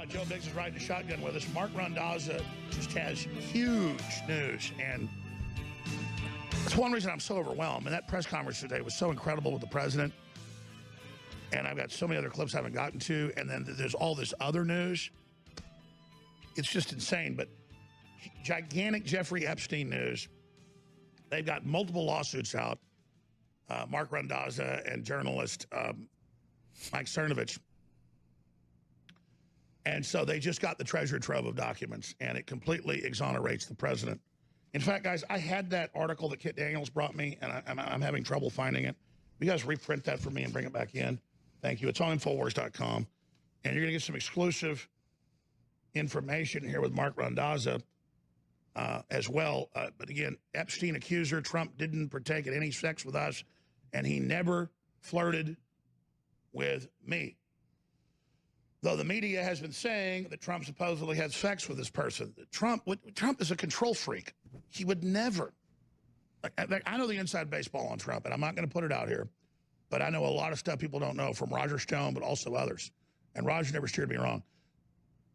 Joe Biggs is riding the shotgun with us. Mark Randazza just has huge news, and it's one reason I'm so overwhelmed. And that press conference today was so incredible with the president, and I've got so many other clips I haven't gotten to, and then there's all this other news. It's just insane, but gigantic Jeffrey Epstein news. They've got multiple lawsuits out. Mark Randazza and journalist Mike Cernovich. And so they just got the treasure trove of documents, and it completely exonerates the president. In fact, guys, I had that article that Kit Daniels brought me, and I'm having trouble finding it. You guys reprint that for me and bring it back in. Thank you. It's on Infowars.com. And you're going to get some exclusive information here with Mark Randazza as well. But again, Epstein accuser, Trump didn't partake in any sex with us, and he never flirted with me. Though the media has been saying that Trump supposedly had sex with this person. Trump is a control freak. He would never. I know the inside baseball on Trump, and I'm not going to put it out here, but I know a lot of stuff people don't know from Roger Stone, but also others. And Roger never steered me wrong.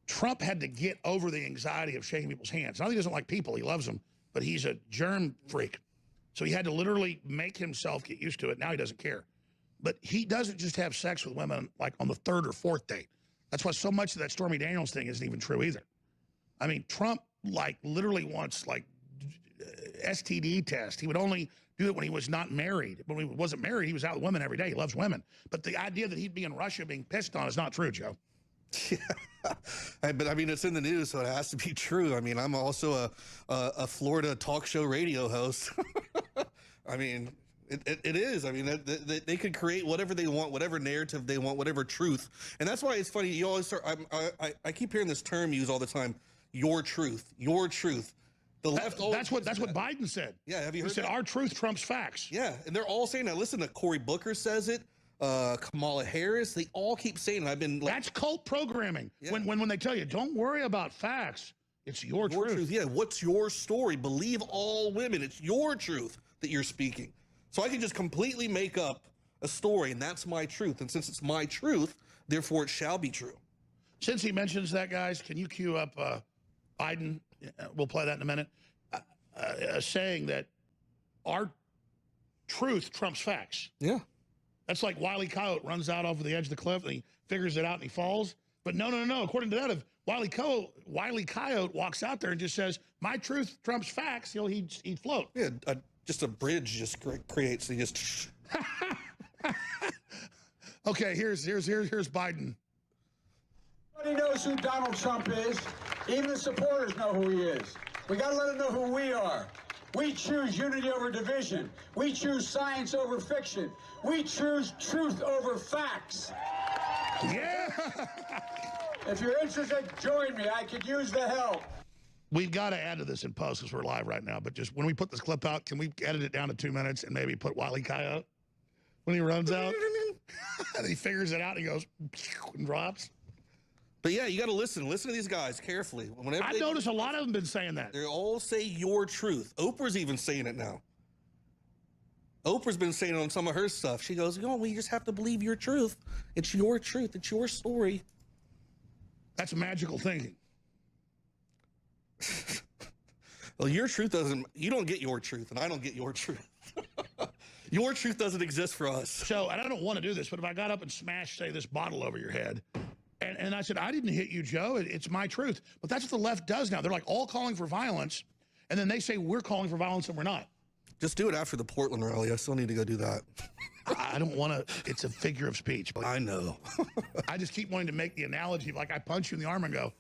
Trump had to get over the anxiety of shaking people's hands. Not that he doesn't like people, he loves them, but he's a germ freak. So he had to literally make himself get used to it. Now he doesn't care. But he doesn't just have sex with women like on the third or fourth date. That's why so much of that Stormy Daniels thing isn't even true either. I mean, Trump like literally wants like STD test. He would only do it when he was not married. When he wasn't married, he was out with women every day. He loves women. But the idea that he'd be in Russia being pissed on is not true, Joe. Yeah. But I mean, it's in the news, so it has to be true. I mean, I'm also a Florida talk show radio host. I mean, it is. I mean, they could create whatever they want, whatever narrative they want, whatever truth. And that's why it's funny. You always start, I keep hearing this term used all the time. Your truth, your truth. The left. That's what Biden said. Yeah. Have you heard? He said, that? Our truth trumps facts. Yeah. And they're all saying that. Listen to Cory Booker says it. Kamala Harris. They all keep saying it. I've been like, that's cult programming. Yeah. When they tell you, don't worry about facts. It's your truth. Yeah. What's your story? Believe all women. It's your truth that you're speaking. So I can just completely make up a story, and that's my truth. And since it's my truth, therefore it shall be true. Since he mentions that, guys, can you cue up Biden? We'll play that in a minute. Saying that our truth trumps facts. Yeah. That's like Wile E. Coyote runs out over the edge of the cliff and he figures it out and he falls. But no. According to that, if Wile E. Coyote walks out there and just says, my truth trumps facts, he'd float. Yeah. Just a bridge just creates. He just. Okay, here's Biden. Everybody knows who Donald Trump is. Even the supporters know who he is. We got to let them know who we are. We choose unity over division. We choose science over fiction. We choose truth over facts. Yeah. If you're interested, join me. I could use the help. We've got to add to this in post because we're live right now. But just when we put this clip out, can we edit it down to 2 minutes and maybe put Wile E. Coyote when he runs out? And he figures it out and he goes and drops. But yeah, you got to listen. Listen to these guys carefully. I noticed a lot of them been saying that. They all say your truth. Oprah's even saying it now. Oprah's been saying it on some of her stuff. She goes, well, you just have to believe your truth. It's your truth. It's your story. That's magical thinking. Well, your truth doesn't, you don't get your truth, and I don't get your truth. Your truth doesn't exist for us. So, and I don't want to do this, but if I got up and smashed, say, this bottle over your head, and I said, I didn't hit you, Joe, it's my truth. But that's what the left does now. They're like all calling for violence, and then they say we're calling for violence and we're not. Just do it after the Portland rally. I still need to go do that. I don't want to, it's a figure of speech. But I know. I just keep wanting to make the analogy, like I punch you in the arm and go,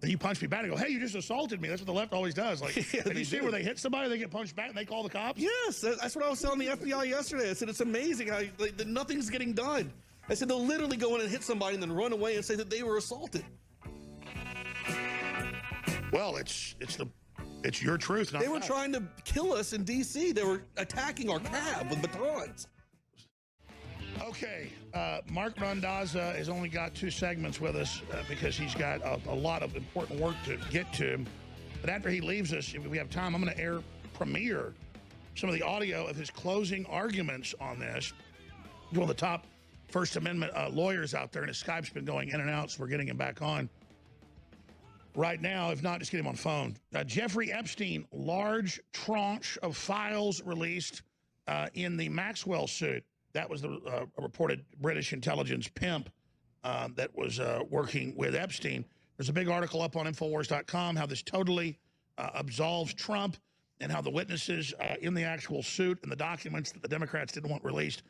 and you punch me back and go, hey, you just assaulted me. That's what the left always does. Like, yeah, have you seen where they hit somebody, they get punched back and they call the cops? Yes, that's what I was telling the FBI yesterday. I said, it's amazing how nothing's getting done. I said, they'll literally go in and hit somebody and then run away and say that they were assaulted. Well, it's your truth. Not they were facts. trying to kill us in D.C. They were attacking our cab with batons. Okay, Mark Randazza has only got 2 segments with us because he's got a lot of important work to get to. But after he leaves us, if we have time, I'm going to premiere some of the audio of his closing arguments on this. One of the top First Amendment lawyers out there, and his Skype's been going in and out, so we're getting him back on. right now. If not, just get him on phone. Jeffrey Epstein, large tranche of files released in the Maxwell suit. That was the reported British intelligence pimp that was working with Epstein. There's a big article up on Infowars.com how this totally absolves Trump and how the witnesses in the actual suit and the documents that the Democrats didn't want released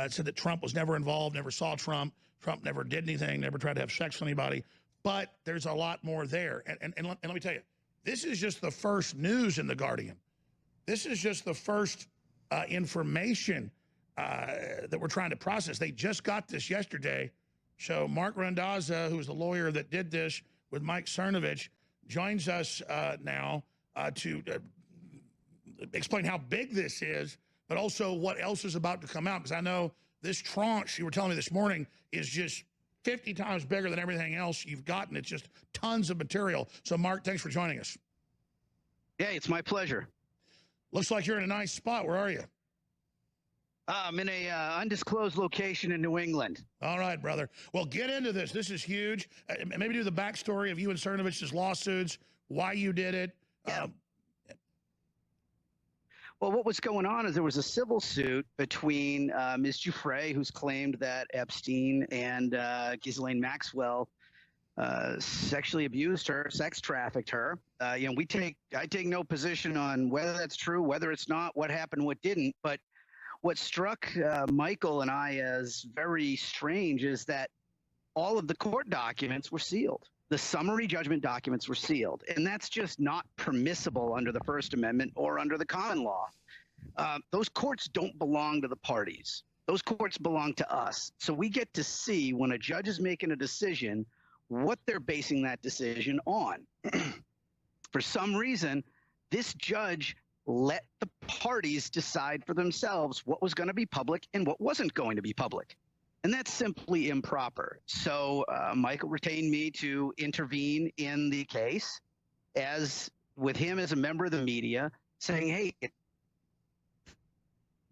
said that Trump was never involved, never saw Trump. Trump never did anything, never tried to have sex with anybody. But there's a lot more there. And let me tell you, this is just the first news in The Guardian. This is just the first information that we're trying to process. They just got this yesterday. So Mark Randazza, who is the lawyer that did this with Mike Cernovich, joins us now to explain how big this is, but also what else is about to come out. Because I know this tranche, you were telling me this morning, is just 50 times bigger than everything else you've gotten. It's just tons of material. So, Mark, thanks for joining us. Yeah, it's my pleasure. Looks like you're in a nice spot. Where are you? I'm in a undisclosed location in New England. All right, brother. Well, get into this. This is huge. Maybe do the backstory of you and Cernovich's lawsuits, why you did it. Yeah. Well, what was going on is there was a civil suit between Ms. Giuffre, who's claimed that Epstein and Ghislaine Maxwell sexually abused her, sex trafficked her. You know, I take no position on whether that's true, whether it's not, what happened, what didn't. But what struck Michael and I as very strange is that all of the court documents were sealed. The summary judgment documents were sealed, and that's just not permissible under the First Amendment or under the common law. Those courts don't belong to the parties. Those courts belong to us. So we get to see when a judge is making a decision, what they're basing that decision on. For some reason, this judge let the parties decide for themselves what was going to be public and what wasn't going to be public. And that's simply improper. So Michael retained me to intervene in the case as with him as a member of the media saying, hey, it's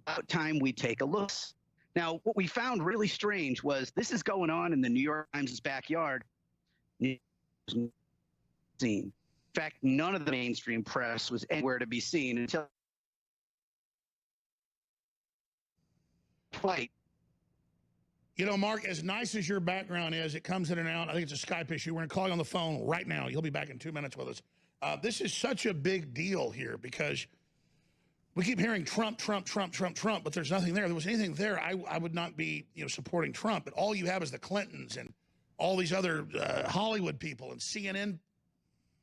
about time we take a look. Now, what we found really strange was this is going on in the New York Times' backyard. Seen. In fact, none of the mainstream press was anywhere to be seen until flight. You know, Mark, as nice as your background is, it comes in and out. I think it's a Skype issue. We're going to call you on the phone right now. You'll be back in 2 minutes with us. This is such a big deal here because we keep hearing Trump, Trump, Trump, Trump, Trump, but there's nothing there. If there was anything there, I would not be, supporting Trump. But all you have is the Clintons and all these other Hollywood people and CNN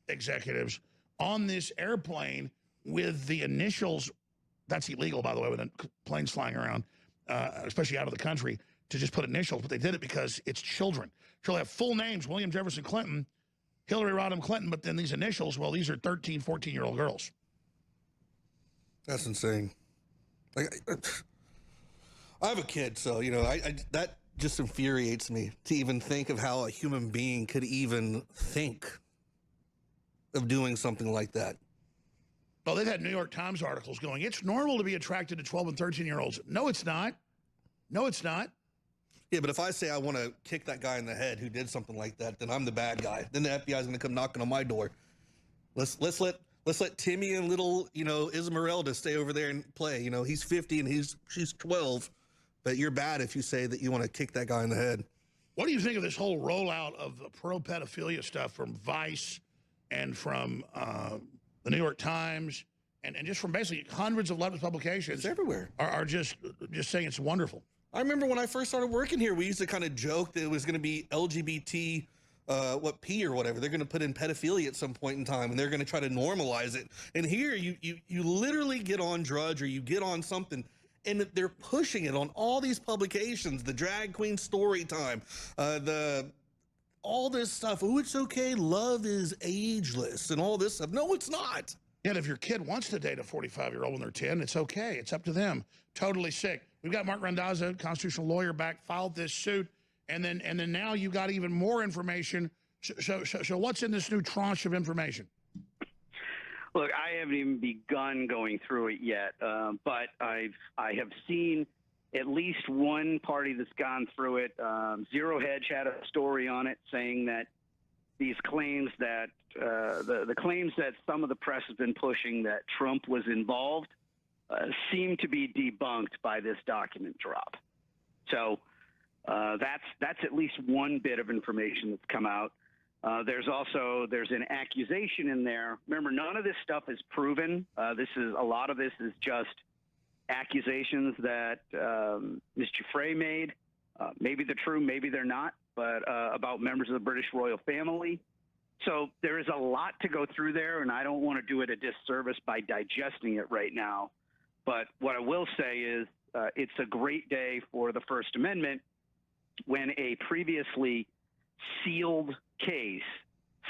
executives on this airplane with the initials. That's illegal, by the way, with planes flying around, especially out of the country, to just put initials. But they did it because it's children. So they have full names, William Jefferson Clinton, Hillary Rodham Clinton, but then these initials, well, these are 13, 14-year-old girls. That's insane. Like, I have a kid, so, that just infuriates me to even think of how a human being could even think of doing something like that. Well, they've had New York Times articles going, it's normal to be attracted to 12 and 13-year-olds. No, it's not. No, it's not. Yeah, but if I say I want to kick that guy in the head who did something like that, then I'm the bad guy. Then the FBI is going to come knocking on my door. Let's let Timmy and little, Esmeralda stay over there and play. He's 50 and she's 12, but you're bad if you say that you want to kick that guy in the head. What do you think of this whole rollout of the pro-pedophilia stuff from Vice and from the New York Times and just from basically hundreds of leftist publications? It's everywhere. Are just saying it's wonderful. I remember when I first started working here, we used to kind of joke that it was going to be LGBT, P or whatever. They're going to put in pedophilia at some point in time, and they're going to try to normalize it. And here, you literally get on Drudge or you get on something, and they're pushing it on all these publications. The Drag Queen Story Time, all this stuff. Oh, it's okay. Love is ageless, and all this stuff. No, it's not. And if your kid wants to date a 45-year-old when they're 10, it's okay. It's up to them. Totally sick. We've got Mark Randazza, constitutional lawyer, back, filed this suit, and then now you got even more information. So what's in this new tranche of information? Look, I haven't even begun going through it yet, but I have seen at least one party that's gone through it. Zero Hedge had a story on it saying that these claims that the claims that some of the press has been pushing that Trump was involved seem to be debunked by this document drop. So that's at least one bit of information that's come out. There's an accusation in there. Remember, none of this stuff is proven. A lot of this is just accusations that Ms. Giuffre made. Maybe they're true, maybe they're not, but about members of the British royal family. So there is a lot to go through there, and I don't want to do it a disservice by digesting it right now. But what I will say is it's a great day for the First Amendment when a previously sealed case,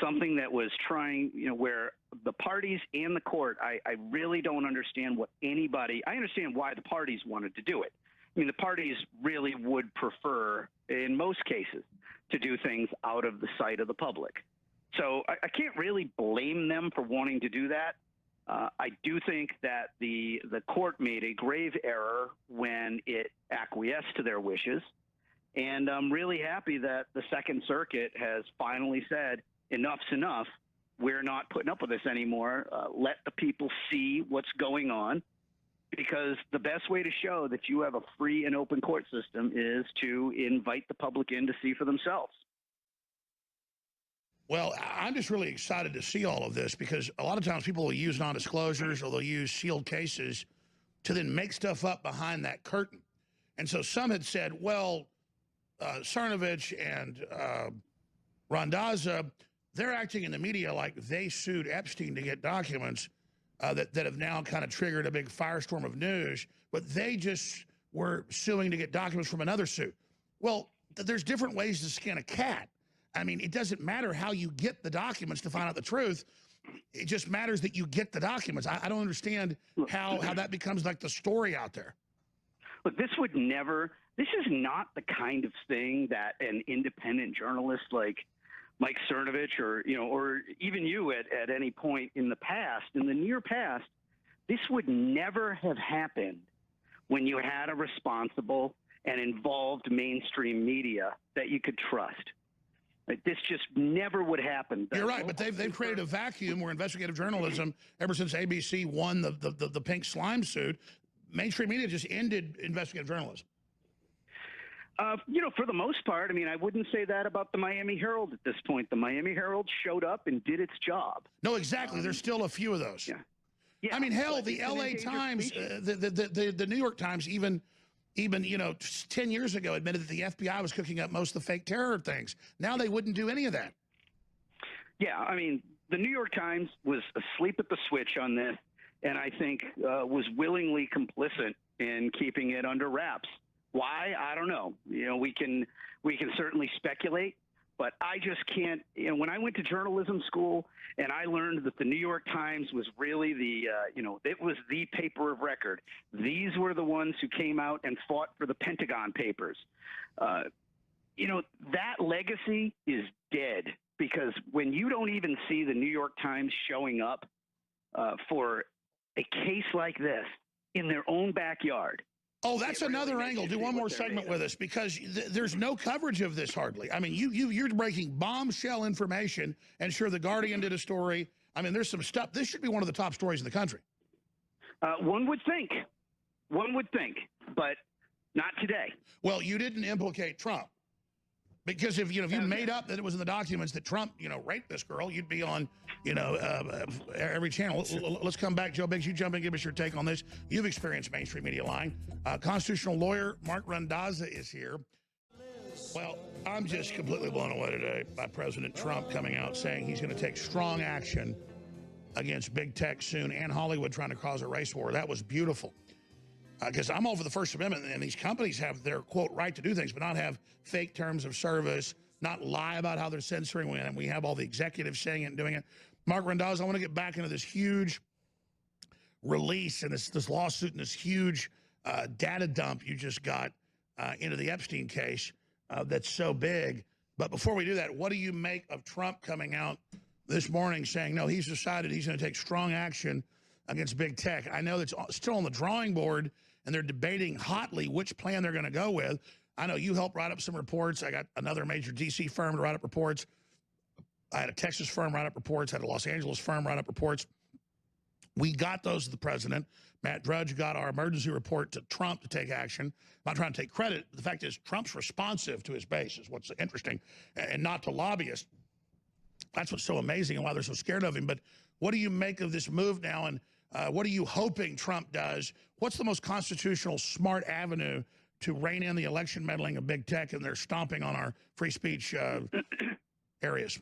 something that was trying, where the parties and the court, I really don't understand I understand why the parties wanted to do it. I mean, the parties really would prefer, in most cases, to do things out of the sight of the public. So I can't really blame them for wanting to do that. I do think that the court made a grave error when it acquiesced to their wishes. And I'm really happy that the Second Circuit has finally said, enough's enough. We're not putting up with this anymore. Let the people see what's going on. Because the best way to show that you have a free and open court system is to invite the public in to see for themselves. Well, I'm just really excited to see all of this because a lot of times people will use non-disclosures or they'll use sealed cases to then make stuff up behind that curtain. And so some had said, well, Cernovich and Randazza, they're acting in the media like they sued Epstein to get documents that have now kind of triggered a big firestorm of news, but they just were suing to get documents from another suit. Well, there's different ways to skin a cat. I mean, it doesn't matter how you get the documents to find out the truth. It just matters that you get the documents. I don't understand how that becomes like the story out there. Look, this is not the kind of thing that an independent journalist like Mike Cernovich or even you at any point in the near past, this would never have happened when you had a responsible and involved mainstream media that you could trust. Like, this just never would happen. You're right, but they've created a vacuum where investigative journalism, ever since ABC won the pink slime suit, mainstream media just ended investigative journalism. For the most part, I mean, I wouldn't say that about the Miami Herald at this point. The Miami Herald showed up and did its job. No, exactly. There's still a few of those. Yeah. Yeah. I mean, hell, the LA Times, the New York Times, even 10 years ago admitted that the FBI was cooking up most of the fake terror things. Now they wouldn't do any of that. Yeah, I mean, the New York Times was asleep at the switch on this, and I think was willingly complicit in keeping it under wraps. Why? I don't know. We can certainly speculate, but I just can't. When I went to journalism school and I learned that the New York Times was really it was the paper of record. These were the ones who came out and fought for the Pentagon Papers. That legacy is dead because when you don't even see the New York Times showing up for a case like this in their own backyard. Oh, that's another angle. Do one more segment with us because there's no coverage of this hardly. I mean, you're breaking bombshell information, and sure, The Guardian did a story. I mean, there's some stuff. This should be one of the top stories in the country. One would think, but not today. Well, you didn't implicate Trump because if you made up that it was in the documents that Trump raped this girl, you'd be on every channel. Let's come back, Joe Biggs. You jump in, give us your take on this. You've experienced mainstream media lying. Constitutional lawyer Mark Randazza is here. Well, I'm just completely blown away today by President Trump coming out saying he's going to take strong action against big tech soon and Hollywood trying to cause a race war. That was beautiful. Because I'm all for the First Amendment, and these companies have their, quote, right to do things, but not have fake terms of service, not lie about how they're censoring, and we have all the executives saying it and doing it. Mark Randazza, I want to get back into this huge release and this lawsuit and this huge data dump you just got into the Epstein case that's so big. But before we do that, what do you make of Trump coming out this morning saying, no, he's decided he's going to take strong action against big tech? I know that's still on the drawing board, and they're debating hotly which plan they're going to go with. I know you helped write up some reports. I got another major D.C. firm to write up reports. I had a Texas firm write up reports, had a Los Angeles firm write up reports. We got those to the president. Matt Drudge got our emergency report to Trump to take action. I'm not trying to take credit. The fact is Trump's responsive to his base is what's interesting, and not to lobbyists. That's what's so amazing and why they're so scared of him. But what do you make of this move now, and what are you hoping Trump does? What's the most constitutional, smart avenue to rein in the election meddling of big tech, and they're stomping on our free speech areas?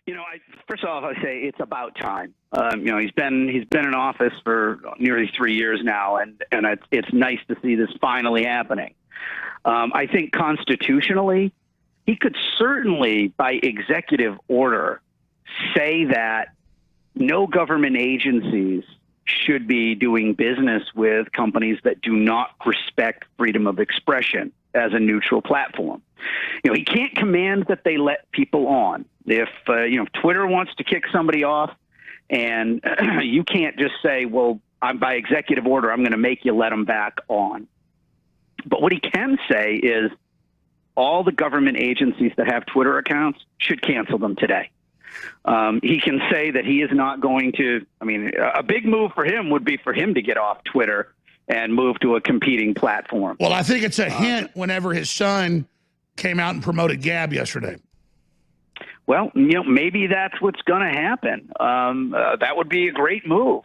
You know, first off, I say it's about time. You know, he's been in office for nearly 3 years now, and it's nice to see this finally happening. I think constitutionally, he could certainly, by executive order, say that no government agencies should be doing business with companies that do not respect freedom of expression as a neutral platform. You know, he can't command that they let people on. If you know, if Twitter wants to kick somebody off, and you can't just say, well, by executive order, I'm going to make you let them back on. But what he can say is all the government agencies that have Twitter accounts should cancel them today. He can say that he is not going to, I mean, a big move for him would be for him to get off Twitter and move to a competing platform. Well, I think it's a hint whenever his son came out and promoted Gab yesterday. Well, you know, maybe that's what's going to happen. That would be a great move.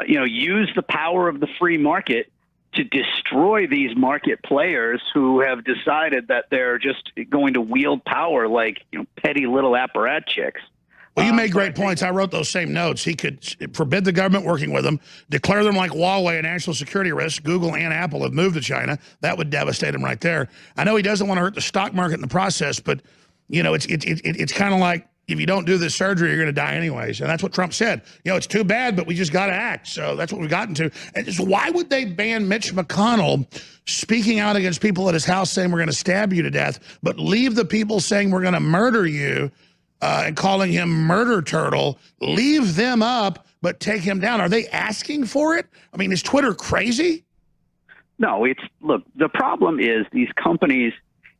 You know, use the power of the free market to destroy these market players who have decided that they're just going to wield power like, you know, petty little apparatchiks. Well, you made great points. I wrote those same notes. He could forbid the government working with them, declare them like Huawei a national security risk. Google and Apple have moved to China. That would devastate him right there. I know he doesn't want to hurt the stock market in the process, but, you know, it's kind of like, if you don't do this surgery, you're going to die anyways. And that's what Trump said. You know, it's too bad, but we just got to act. So that's what we've gotten to. And just why would they ban Mitch McConnell speaking out against people at his house saying we're going to stab you to death, but leave the people saying we're going to murder you and calling him Murder Turtle, leave them up, but take him down? Are they asking for it? I mean, is Twitter crazy? No, look, the problem is these companies,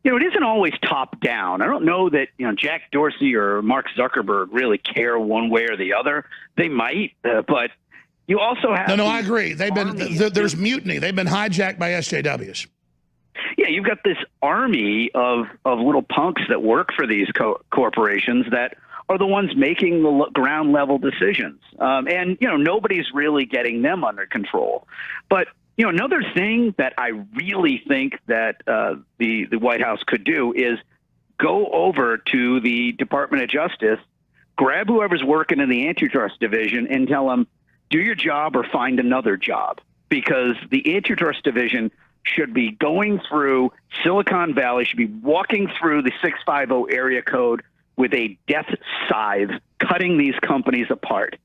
you know, it isn't always top down. I don't know that, you know, Jack Dorsey or Mark Zuckerberg really care one way or the other. They might, but you also have... No, I agree. There's mutiny. They've been hijacked by SJWs. Yeah, you've got this army of little punks that work for these corporations that are the ones making the ground level decisions. And, you know, nobody's really getting them under control. But, you know, another thing that I really think that the White House could do is go over to the Department of Justice, grab whoever's working in the antitrust division and tell them, do your job or find another job. Because the antitrust division should be going through Silicon Valley, should be walking through the 650 area code with a death scythe, cutting these companies apart.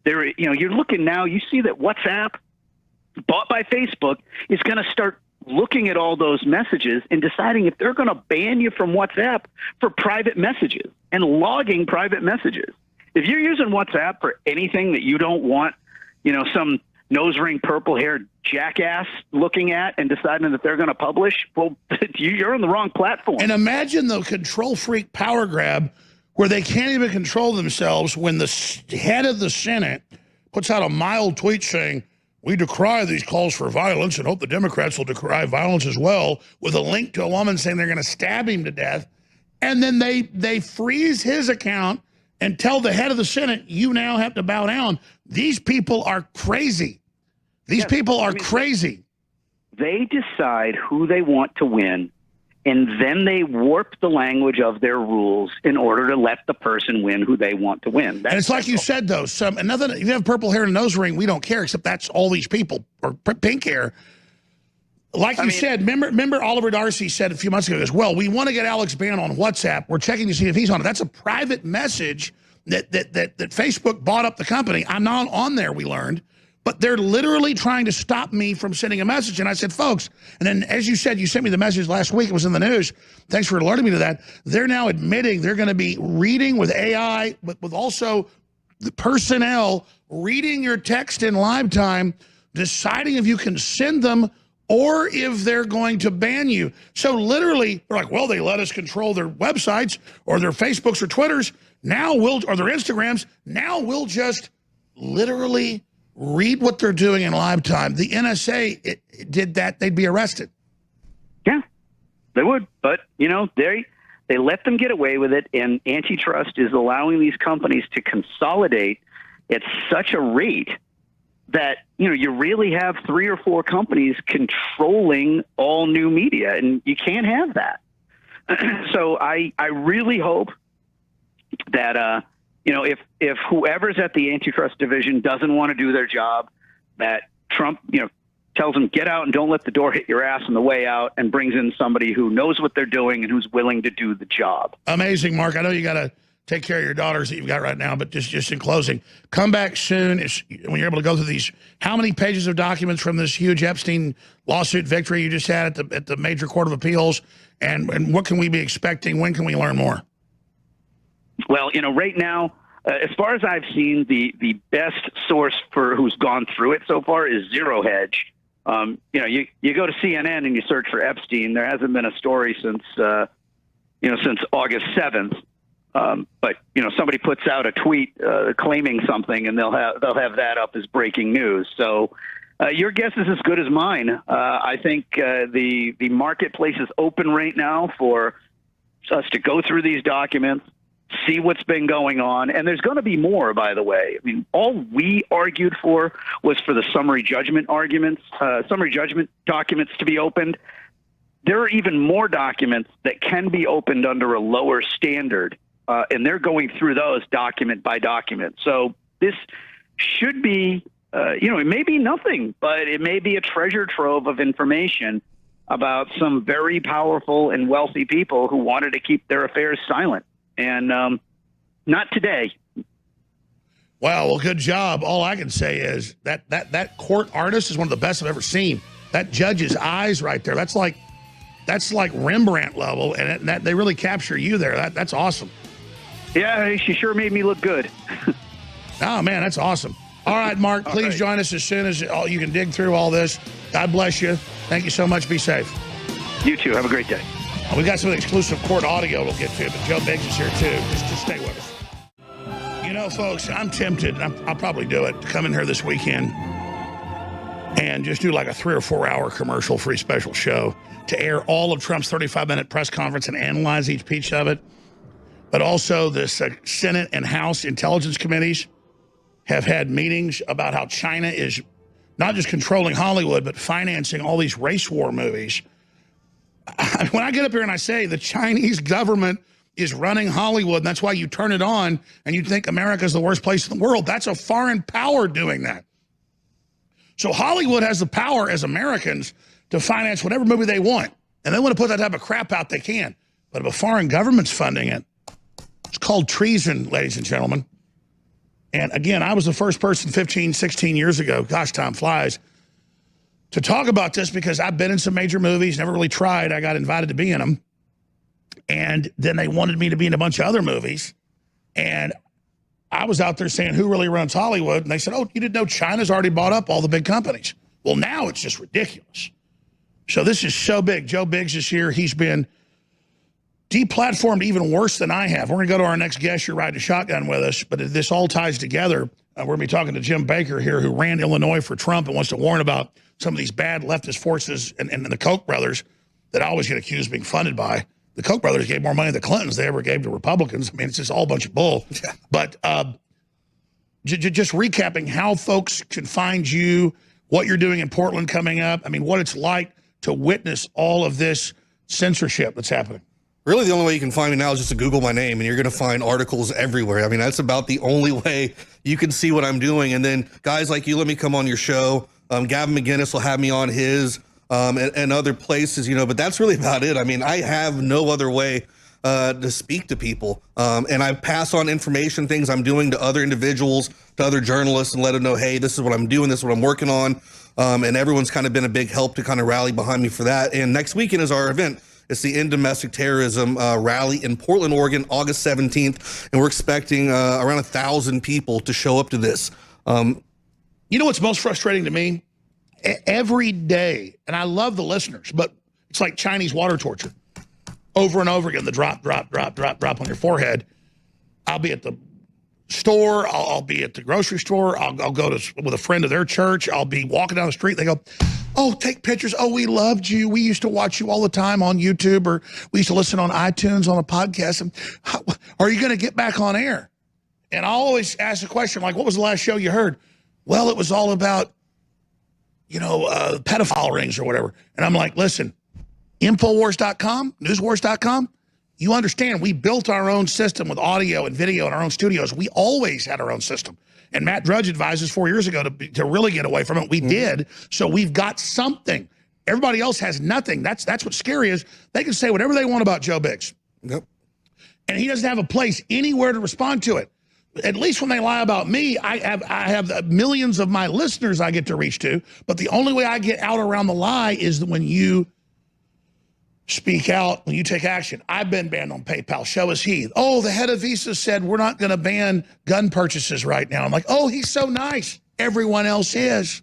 You know, you're looking now, you see that WhatsApp, bought by Facebook, is going to start looking at all those messages and deciding if they're going to ban you from WhatsApp for private messages and logging private messages. If you're using WhatsApp for anything that you don't want, you know, some nose ring, purple-haired jackass looking at and deciding that they're going to publish, well, you're on the wrong platform. And imagine the control freak power grab where they can't even control themselves when the head of the Senate puts out a mild tweet saying, we decry these calls for violence and hope the Democrats will decry violence as well, with a link to a woman saying they're going to stab him to death. And then they freeze his account and tell the head of the Senate, you now have to bow down. These people are crazy. These people are crazy. They decide who they want to win, and then they warp the language of their rules in order to let the person win who they want to win. And it's like you said, though, if you have purple hair and a nose ring, we don't care, except that's all these people, or pink hair. Like you said, remember Oliver Darcy said a few months ago, well, we want to get Alex banned on WhatsApp. We're checking to see if he's on it. That's a private message that Facebook bought up the company. I'm not on there, we learned. But they're literally trying to stop me from sending a message. And I said, folks, and then as you said, you sent me the message last week. It was in the news. Thanks for alerting me to that. They're now admitting they're going to be reading with AI, but with also the personnel reading your text in live time, deciding if you can send them or if they're going to ban you. So literally, they're like, well, they let us control their websites or their Facebooks or Twitters. Now or their Instagrams, now we'll just literally read what they're doing in live time. The NSA it did that, they'd be arrested. Yeah, they would. But, you know, they let them get away with it, and antitrust is allowing these companies to consolidate at such a rate that, you know, you really have 3 or 4 companies controlling all new media, and you can't have that. So I really hope that, you know, if whoever's at the antitrust division doesn't want to do their job, that Trump, you know, tells them, get out and don't let the door hit your ass on the way out, and brings in somebody who knows what they're doing and who's willing to do the job. Amazing, Mark. I know you got to take care of your daughters that you've got right now, but just in closing, come back soon when you're able to go through these. How many pages of documents from this huge Epstein lawsuit victory you just had at the Major Court of Appeals, and what can we be expecting? When can we learn more? Well, you know, right now, as far as I've seen, the best source for who's gone through it so far is Zero Hedge. You know, you go to CNN and you search for Epstein. There hasn't been a story since August 7th. But, you know, somebody puts out a tweet claiming something, and they'll have that up as breaking news. So your guess is as good as mine. I think the marketplace is open right now for us to go through these documents, see what's been going on. And there's going to be more, by the way. I mean, all we argued for was for the summary judgment documents to be opened. There are even more documents that can be opened under a lower standard, and they're going through those document by document. So this should be, you know, it may be nothing, but it may be a treasure trove of information about some very powerful and wealthy people who wanted to keep their affairs silent. And not today. Wow, well, good job. All I can say is that court artist is one of the best I've ever seen. That judge's eyes right there, that's like Rembrandt level, and that they really capture you there. That's awesome. Yeah, she sure made me look good. Oh, man, that's awesome. All right, Mark, please join us as soon as you can dig through all this. God bless you. Thank you so much. Be safe. You too. Have a great day. We got some exclusive court audio we'll get to, but Joe Biggs is here too. Just stay with us. You know, folks, I'm tempted, and I'll probably do it, to come in here this weekend and just do like a 3 or 4 hour commercial-free special show to air all of Trump's 35-minute press conference and analyze each piece of it. But also this Senate and House Intelligence Committees have had meetings about how China is not just controlling Hollywood, but financing all these race war movies. When I get up here and I say the Chinese government is running Hollywood, and that's why you turn it on and you think America's the worst place in the world, that's a foreign power doing that. So Hollywood has the power as Americans to finance whatever movie they want. And they want to put that type of crap out, they can. But if a foreign government's funding it, it's called treason, ladies and gentlemen. And again, I was the first person 15, 16 years ago, gosh, time flies, to talk about this because I've been in some major movies, never really tried. I got invited to be in them. And then they wanted me to be in a bunch of other movies. And I was out there saying, who really runs Hollywood? And they said, oh, you didn't know China's already bought up all the big companies. Well, now it's just ridiculous. So this is so big. Joe Biggs is here. He's been deplatformed even worse than I have. We're going to go to our next guest. You're riding a shotgun with us. But this all ties together. We're going to be talking to Jim Baker here, who ran Illinois for Trump and wants to warn about some of these bad leftist forces and the Koch brothers that I always get accused of being funded by. The Koch brothers gave more money to the Clintons they ever gave to Republicans. I mean, it's just all a bunch of bull. Yeah. But just recapping how folks can find you, what you're doing in Portland coming up. I mean, what it's like to witness all of this censorship that's happening. Really, the only way you can find me now is just to Google my name, and you're going to find articles everywhere. I mean, that's about the only way you can see what I'm doing. And then guys like you, let me come on your show. Gavin McGinnis will have me on his and other places, you know, but that's really about it. I mean, I have no other way to speak to people. And I pass on information, things I'm doing to other individuals, to other journalists, and let them know, hey, this is what I'm doing, this is what I'm working on. And everyone's kind of been a big help to kind of rally behind me for that. And next weekend is our event. It's the End Domestic Terrorism rally in Portland, Oregon, August 17th. And we're expecting around 1,000 people to show up to this. You know what's most frustrating to me? Every day, and I love the listeners, but it's like Chinese water torture. Over and over again, the drop, drop, drop, drop, drop on your forehead. I'll be at the store. I'll be at the grocery store. I'll go with a friend of their church. I'll be walking down the street. They go, oh, take pictures. Oh, we loved you. We used to watch you all the time on YouTube, or we used to listen on iTunes on a podcast. And how, are you going to get back on air? And I always ask the question, like, what was the last show you heard? Well, it was all about, pedophile rings or whatever. And I'm like, listen, Infowars.com, newswars.com, you understand we built our own system with audio and video in our own studios. We always had our own system. And Matt Drudge advised us 4 years ago to really get away from it. We did. So we've got something. Everybody else has nothing. That's what's scary is they can say whatever they want about Joe Biggs. Yep. And he doesn't have a place anywhere to respond to it. At least when they lie about me, I have millions of my listeners I get to reach to. But the only way I get out around the lie is when you speak out, when you take action. I've been banned on PayPal. So is he. Oh, the head of Visa said we're not going to ban gun purchases right now. I'm like, oh, he's so nice. Everyone else is.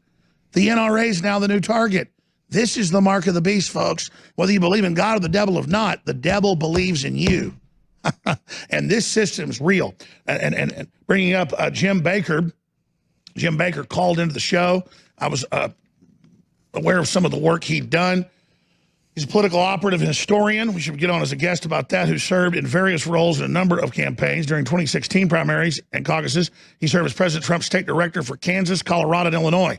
The NRA is now the new target. This is the mark of the beast, folks. Whether you believe in God or the devil or not, the devil believes in you. And this system's real. And bringing up Jim Baker called into the show. I was aware of some of the work he'd done. He's a political operative and historian. We should get on as a guest about that, who served in various roles in a number of campaigns during 2016 primaries and caucuses. He served as President Trump's state director for Kansas, Colorado, and Illinois.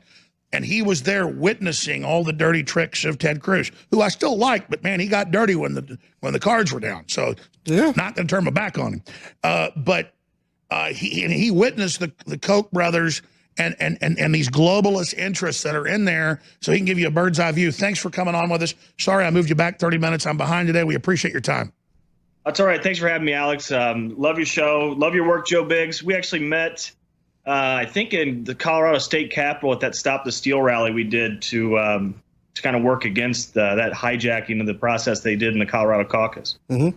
And he was there witnessing all the dirty tricks of Ted Cruz, who I still like, but man, he got dirty when the cards were down. So not going to turn my back on him. But he witnessed the Koch brothers and these globalist interests that are in there, so he can give you a bird's eye view. Thanks for coming on with us. Sorry I moved you back 30 minutes. I'm behind today. We appreciate your time. That's all right. Thanks for having me, Alex. Love your show. Love your work, Joe Biggs. We actually met, I think, in the Colorado State Capitol at that Stop the Steal rally we did to kind of work against that hijacking of the process they did in the Colorado caucus. Mm-hmm.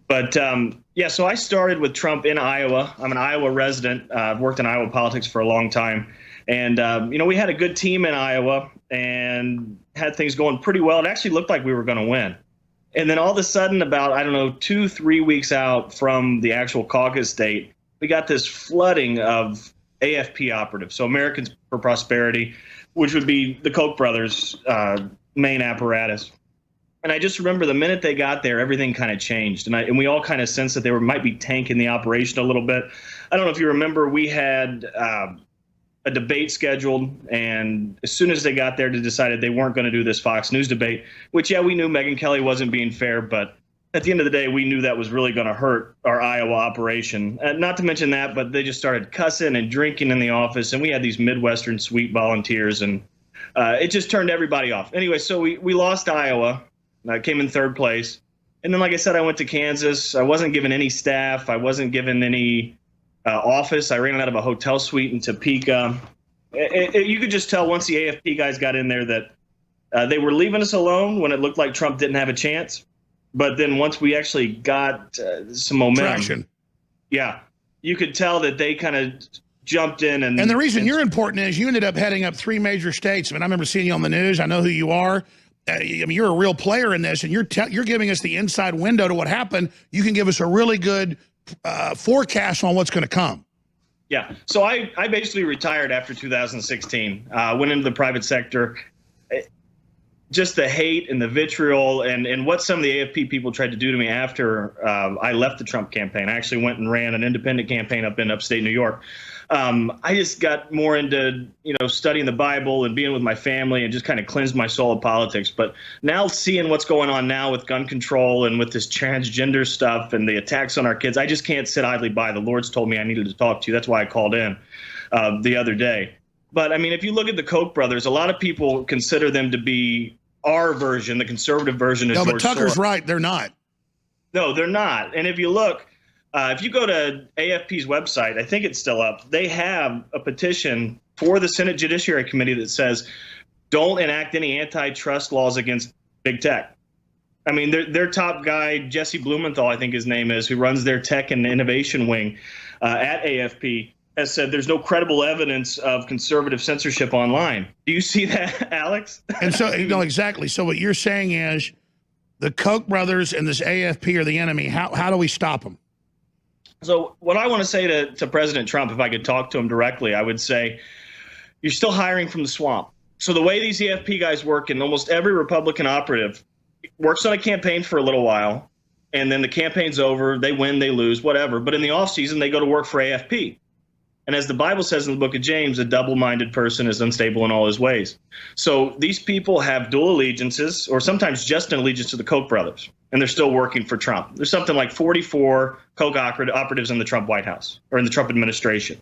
But yeah, so I started with Trump in Iowa. I'm an Iowa resident. I've worked in Iowa politics for a long time. And, we had a good team in Iowa and had things going pretty well. It actually looked like we were going to win. And then all of a sudden, about, 2-3 weeks out from the actual caucus date, we got this flooding of AFP operatives, so Americans for Prosperity, which would be the Koch brothers' main apparatus. And I just remember the minute they got there, everything kind of changed. And we all kind of sensed that they might be tanking the operation a little bit. I don't know if you remember, we had a debate scheduled. And as soon as they got there, they decided they weren't going to do this Fox News debate, which, yeah, we knew Megyn Kelly wasn't being fair. But at the end of the day, we knew that was really going to hurt our Iowa operation. Not to mention that, but they just started cussing and drinking in the office. And we had these Midwestern sweet volunteers. And it just turned everybody off. Anyway, so we lost Iowa. I came in third place. And then, like I said, I went to Kansas. I wasn't given any staff. I wasn't given any office. I ran out of a hotel suite in Topeka. You could just tell once the AFP guys got in there that they were leaving us alone when it looked like Trump didn't have a chance. But then once we actually got some momentum, traction. Yeah, you could tell that they kind of jumped in. And the reason you're important is you ended up heading up 3 major states. I mean, I remember seeing you on the news. I know who you are. I mean, you're a real player in this, and you're giving us the inside window to what happened. You can give us a really good forecast on what's going to come. Yeah. So I basically retired after 2016, went into the private sector. Just the hate and the vitriol and what some of the AFP people tried to do to me after I left the Trump campaign. I actually went and ran an independent campaign up in upstate New York. I just got more into, studying the Bible and being with my family and just kind of cleansed my soul of politics. But now seeing what's going on now with gun control and with this transgender stuff and the attacks on our kids, I just can't sit idly by. The Lord's told me I needed to talk to you. That's why I called in the other day. But I mean, if you look at the Koch brothers, a lot of people consider them to be our version, the conservative version. Is no, but Tucker's right. They're not. No, they're not. And if you look, if you go to AFP's website, I think it's still up, they have a petition for the Senate Judiciary Committee that says, don't enact any antitrust laws against big tech. I mean, their top guy, Jesse Blumenthal, I think his name is, who runs their tech and innovation wing at AFP, has said there's no credible evidence of conservative censorship online. Do you see that, Alex? And so, exactly. So what you're saying is the Koch brothers and this AFP are the enemy. How do we stop them? So what I want to say to President Trump, if I could talk to him directly, I would say, you're still hiring from the swamp. So the way these EFP guys work, and almost every Republican operative works on a campaign for a little while, and then the campaign's over, they win, they lose, whatever. But in the off season, they go to work for AFP. And as the Bible says in the book of James, a double-minded person is unstable in all his ways. So these people have dual allegiances, or sometimes just an allegiance to the Koch brothers, and they're still working for Trump. There's something like 44 Koch operatives in the Trump White House, or in the Trump administration.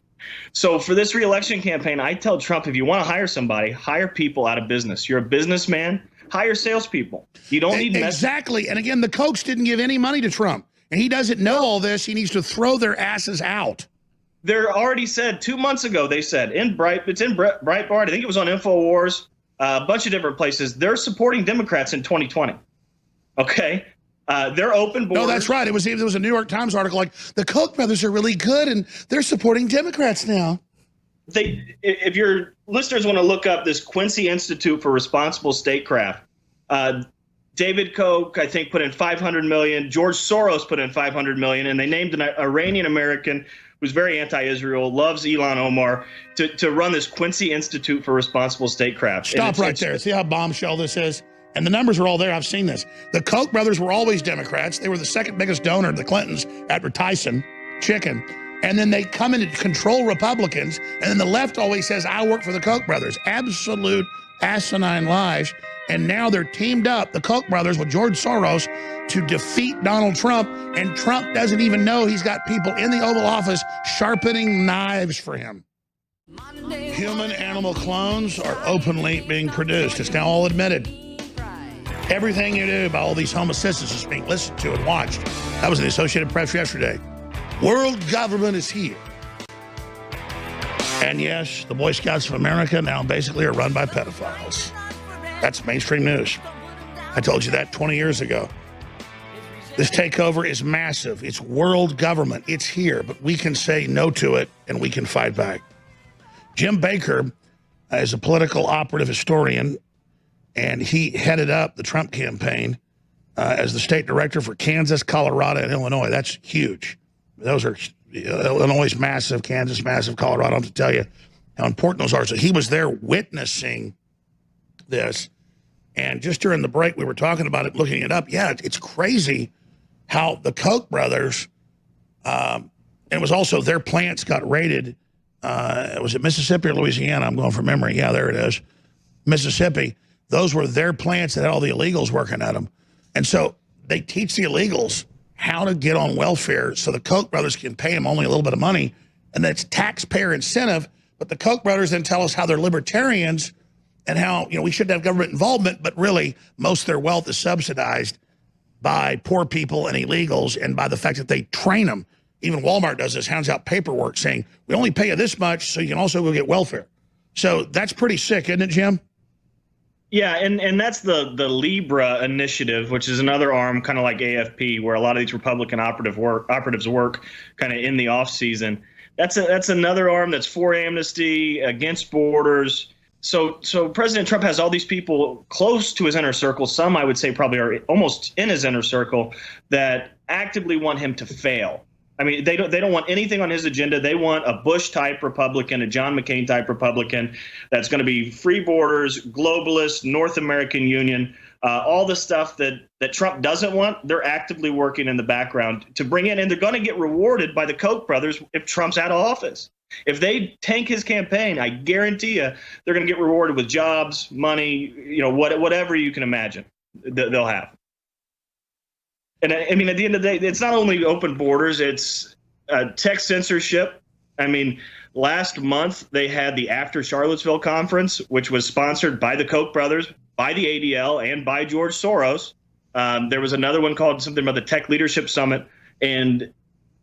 So for this re-election campaign, I tell Trump, if you want to hire somebody, hire people out of business. You're a businessman, hire salespeople. You don't need exactly. And again, the Kochs didn't give any money to Trump, and he doesn't know all this. He needs to throw their asses out. They're already said 2 months ago, they said it's in Breitbart, I think it was on InfoWars, a bunch of different places. They're supporting Democrats in 2020. Okay. They're open borders. No, that's right. There was a New York Times article like, the Koch brothers are really good and they're supporting Democrats now. If your listeners want to look up this Quincy Institute for Responsible Statecraft, David Koch, I think, put in $500 million. George Soros put in $500 million, and they named an Iranian American who's very anti-Israel, loves Ilhan Omar, to run this Quincy Institute for Responsible Statecraft. Stop right there. See how bombshell this is? And the numbers are all there. I've seen this. The Koch brothers were always Democrats. They were the second biggest donor to the Clintons after Tyson Chicken. And then they come in to control Republicans. And then the left always says, I work for the Koch brothers. Absolute asinine lies. And now they're teamed up, the Koch brothers, with George Soros to defeat Donald Trump. And Trump doesn't even know he's got people in the Oval Office sharpening knives for him. Human-animal clones are openly being produced. It's now all admitted. Everything you do by all these home assistants is being listened to and watched. That was in the Associated Press yesterday. World government is here. And yes, the Boy Scouts of America now basically are run by pedophiles. That's mainstream news. I told you that 20 years ago. This takeover is massive. It's world government. It's here, but we can say no to it and we can fight back. Jim Baker is a political operative historian, and he headed up the Trump campaign as the state director for Kansas, Colorado, and Illinois. That's huge. Those are, Illinois is massive, Kansas massive, Colorado. I don't have to tell you how important those are. So he was there witnessing this. And just during the break, we were talking about it, looking it up. Yeah, it's crazy how the Koch brothers, and it was also their plants got raided. Was it Mississippi or Louisiana? I'm going from memory. Yeah, there it is. Mississippi. Those were their plants that had all the illegals working at them. And so they teach the illegals how to get on welfare so the Koch brothers can pay them only a little bit of money. And that's taxpayer incentive. But the Koch brothers then tell us how they're libertarians and how, we shouldn't have government involvement, but really most of their wealth is subsidized by poor people and illegals and by the fact that they train them. Even Walmart does this, hands out paperwork saying, we only pay you this much so you can also go get welfare. So that's pretty sick, isn't it, Jim? Yeah, and that's the Libra initiative, which is another arm kind of like AFP, where a lot of these Republican operatives work kind of in the off season. That's another arm that's for amnesty, against borders. So President Trump has all these people close to his inner circle. Some, I would say, probably are almost in his inner circle that actively want him to fail. I mean, they don't want anything on his agenda. They want a Bush-type Republican, a John McCain-type Republican that's going to be free borders, globalist, North American Union, all the stuff that Trump doesn't want. They're actively working in the background to bring in, and they're going to get rewarded by the Koch brothers if Trump's out of office. If they tank his campaign, I guarantee you they're going to get rewarded with jobs, money, whatever you can imagine they'll have. And I mean, at the end of the day, it's not only open borders, it's tech censorship. I mean, last month they had the After Charlottesville conference, which was sponsored by the Koch brothers, by the ADL, and by George Soros. There was another one called something about the Tech Leadership Summit, and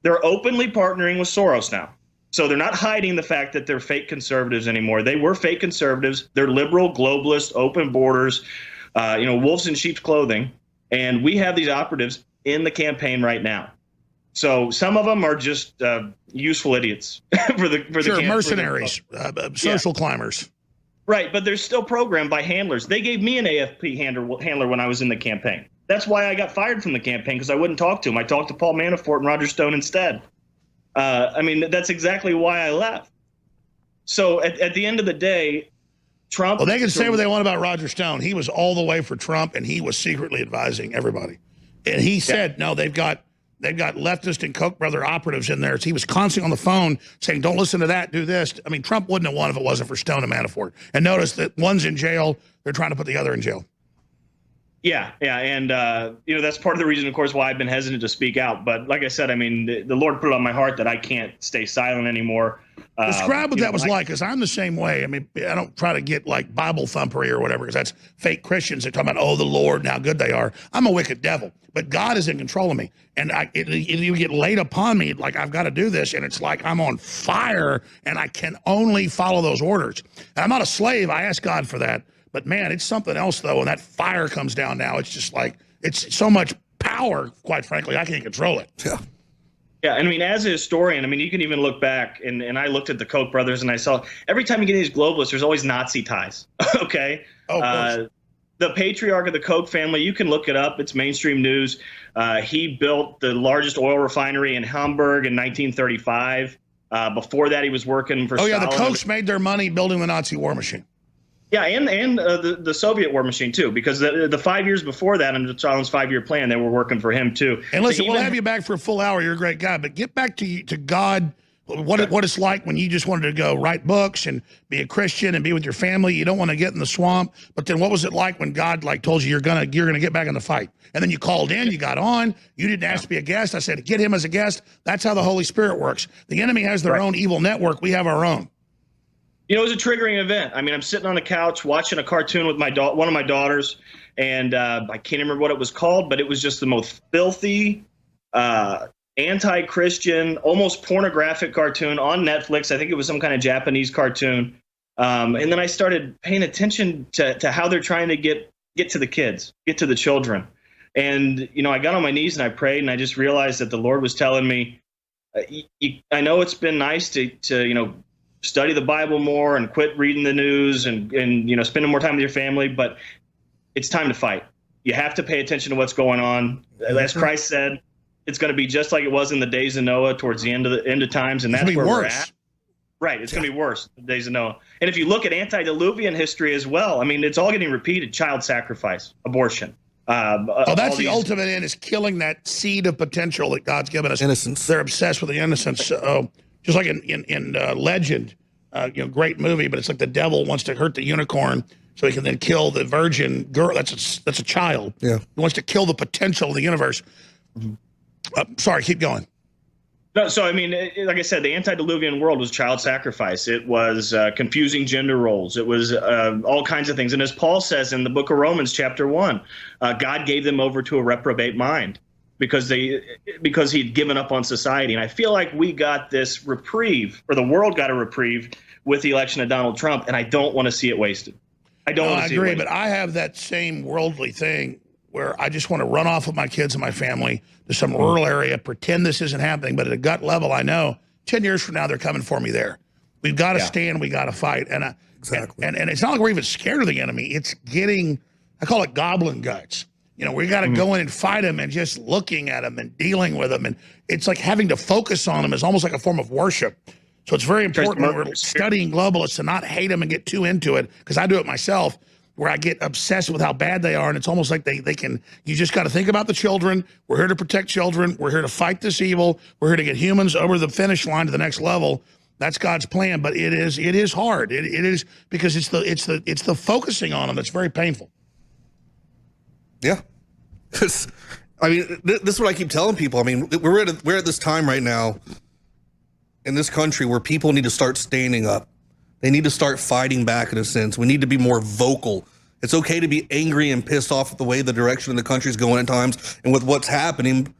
they're openly partnering with Soros now. So they're not hiding the fact that they're fake conservatives anymore. They were fake conservatives. They're liberal, globalist, open borders, wolves in sheep's clothing. And we have these operatives in the campaign right now. So some of them are just useful idiots for the mercenaries, social climbers. Right, but they're still programmed by handlers. They gave me an AFP handler when I was in the campaign. That's why I got fired from the campaign, because I wouldn't talk to him. I talked to Paul Manafort and Roger Stone instead. I mean, that's exactly why I left. So at the end of the day, Trump. Well, they can say what they want about Roger Stone. He was all the way for Trump, and he was secretly advising everybody. And he said, no, they've got leftist and Koch brother operatives in there. He was constantly on the phone saying, don't listen to that, do this. I mean, Trump wouldn't have won if it wasn't for Stone and Manafort. And notice that one's in jail. They're trying to put the other in jail. Yeah. And, that's part of the reason, of course, why I've been hesitant to speak out. But like I said, I mean, the Lord put it on my heart that I can't stay silent anymore. Describe what that was like, because I'm the same way. I mean, I don't try to get like Bible thumpery or whatever, because that's fake Christians that talk about, oh, the Lord and how good they are. I'm a wicked devil, but God is in control of me. And you get laid upon me, like I've got to do this, and it's like I'm on fire, and I can only follow those orders. And I'm not a slave. I ask God for that. But man, it's something else, though, when that fire comes down now. It's just like, it's so much power, quite frankly, I can't control it. Yeah. Yeah, I mean, as a historian, I mean, you can even look back, and I looked at the Koch brothers, and I saw every time you get these globalists, there's always Nazi ties. Okay, the patriarch of the Koch family, you can look it up. It's mainstream news. He built the largest oil refinery in Hamburg in 1935. Before that, he was working for. Oh yeah, Stalin. the Kochs made their money building the Nazi war machine. Yeah, and the Soviet war machine, too, because the 5 years before that, under Stalin's 5-year plan, they were working for him, too. And listen, we'll have you back for a full hour. You're a great guy. But get back to God, what it's like when you just wanted to go write books and be a Christian and be with your family. You don't want to get in the swamp. But then what was it like when God told you you're gonna get back in the fight? And then you called in, you got on. You didn't ask to be a guest. I said, get him as a guest. That's how the Holy Spirit works. The enemy has their own evil network. We have our own. It was a triggering event. I mean, I'm sitting on the couch watching a cartoon with one of my daughters, and I can't remember what it was called, but it was just the most filthy, anti-Christian, almost pornographic cartoon on Netflix. I think it was some kind of Japanese cartoon. And then I started paying attention to how they're trying to get to the kids, get to the children. And, I got on my knees and I prayed, and I just realized that the Lord was telling me, I know it's been nice to study the Bible more and quit reading the news and spending more time with your family, but it's time to fight. You have to pay attention to what's going on. As Christ said, it's going to be just like it was in the days of Noah towards the end of times, and that's where we're at. Right, it's going to be worse in the days of Noah. And if you look at antediluvian history as well, I mean, it's all getting repeated: child sacrifice, abortion. That's the ultimate end, is killing that seed of potential that God's given us. Innocence. They're obsessed with the innocence. Just like in Legend, great movie, but it's like the devil wants to hurt the unicorn so he can then kill the virgin girl. That's a child. Yeah. He wants to kill the potential of the universe. Sorry, keep going. No, so I mean, like I said, the antediluvian world was child sacrifice. It was confusing gender roles. It was all kinds of things. And as Paul says in the book of Romans, chapter 1, God gave them over to a reprobate mind because he'd given up on society. And I feel like we got this reprieve, or the world got a reprieve with the election of Donald Trump, and I don't want to see it wasted. I agree, but I have that same worldly thing where I just want to run off with my kids and my family to some rural area, pretend this isn't happening, but at a gut level, I know 10 years from now, they're coming for me there. We've got to stand, we got to fight. And it's not like we're even scared of the enemy. It's getting, I call it goblin guts. We got to go in and fight them, and just looking at them and dealing with them. And it's like having to focus on them is almost like a form of worship. So it's very important when we're studying globalists to not hate them and get too into it, because I do it myself, where I get obsessed with how bad they are. And it's almost like you just got to think about the children. We're here to protect children. We're here to fight this evil. We're here to get humans over the finish line to the next level. That's God's plan, but it is hard. It is, because it's the focusing on them that's very painful. Yeah. I mean, this is what I keep telling people. I mean, we're at this time right now in this country where people need to start standing up. They need to start fighting back, in a sense. We need to be more vocal. It's okay to be angry and pissed off at the way the direction of the country is going at times and with what's happening.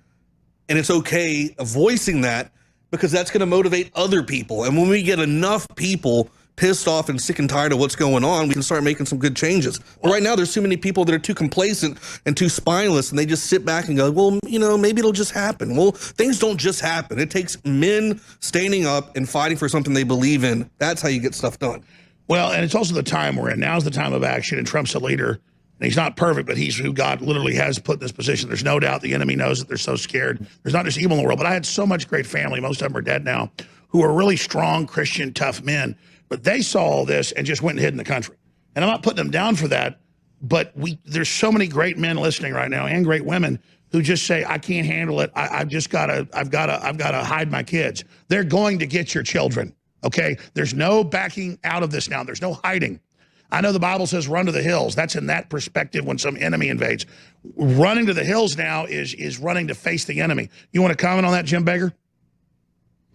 And it's okay voicing that, because that's going to motivate other people. And when we get enough people pissed off and sick and tired of what's going on, we can start making some good changes. But right now, there's too many people that are too complacent and too spineless, and they just sit back and go, well, maybe it'll just happen. Well, things don't just happen. It takes men standing up and fighting for something they believe in. That's how you get stuff done. Well, and it's also the time we're in. Now's the time of action, and Trump's a leader. And he's not perfect, but he's who God literally has put in this position. There's no doubt the enemy knows that they're so scared. There's not just evil in the world, but I had so much great family, most of them are dead now, who are really strong, Christian, tough men. But they saw all this and just went and hid in the country. And I'm not putting them down for that, but there's so many great men listening right now and great women who just say, I can't handle it. I've gotta hide my kids. They're going to get your children, okay? There's no backing out of this now. There's no hiding. I know the Bible says run to the hills. That's in that perspective when some enemy invades. Running to the hills now is running to face the enemy. You want to comment on that, Jim Baker?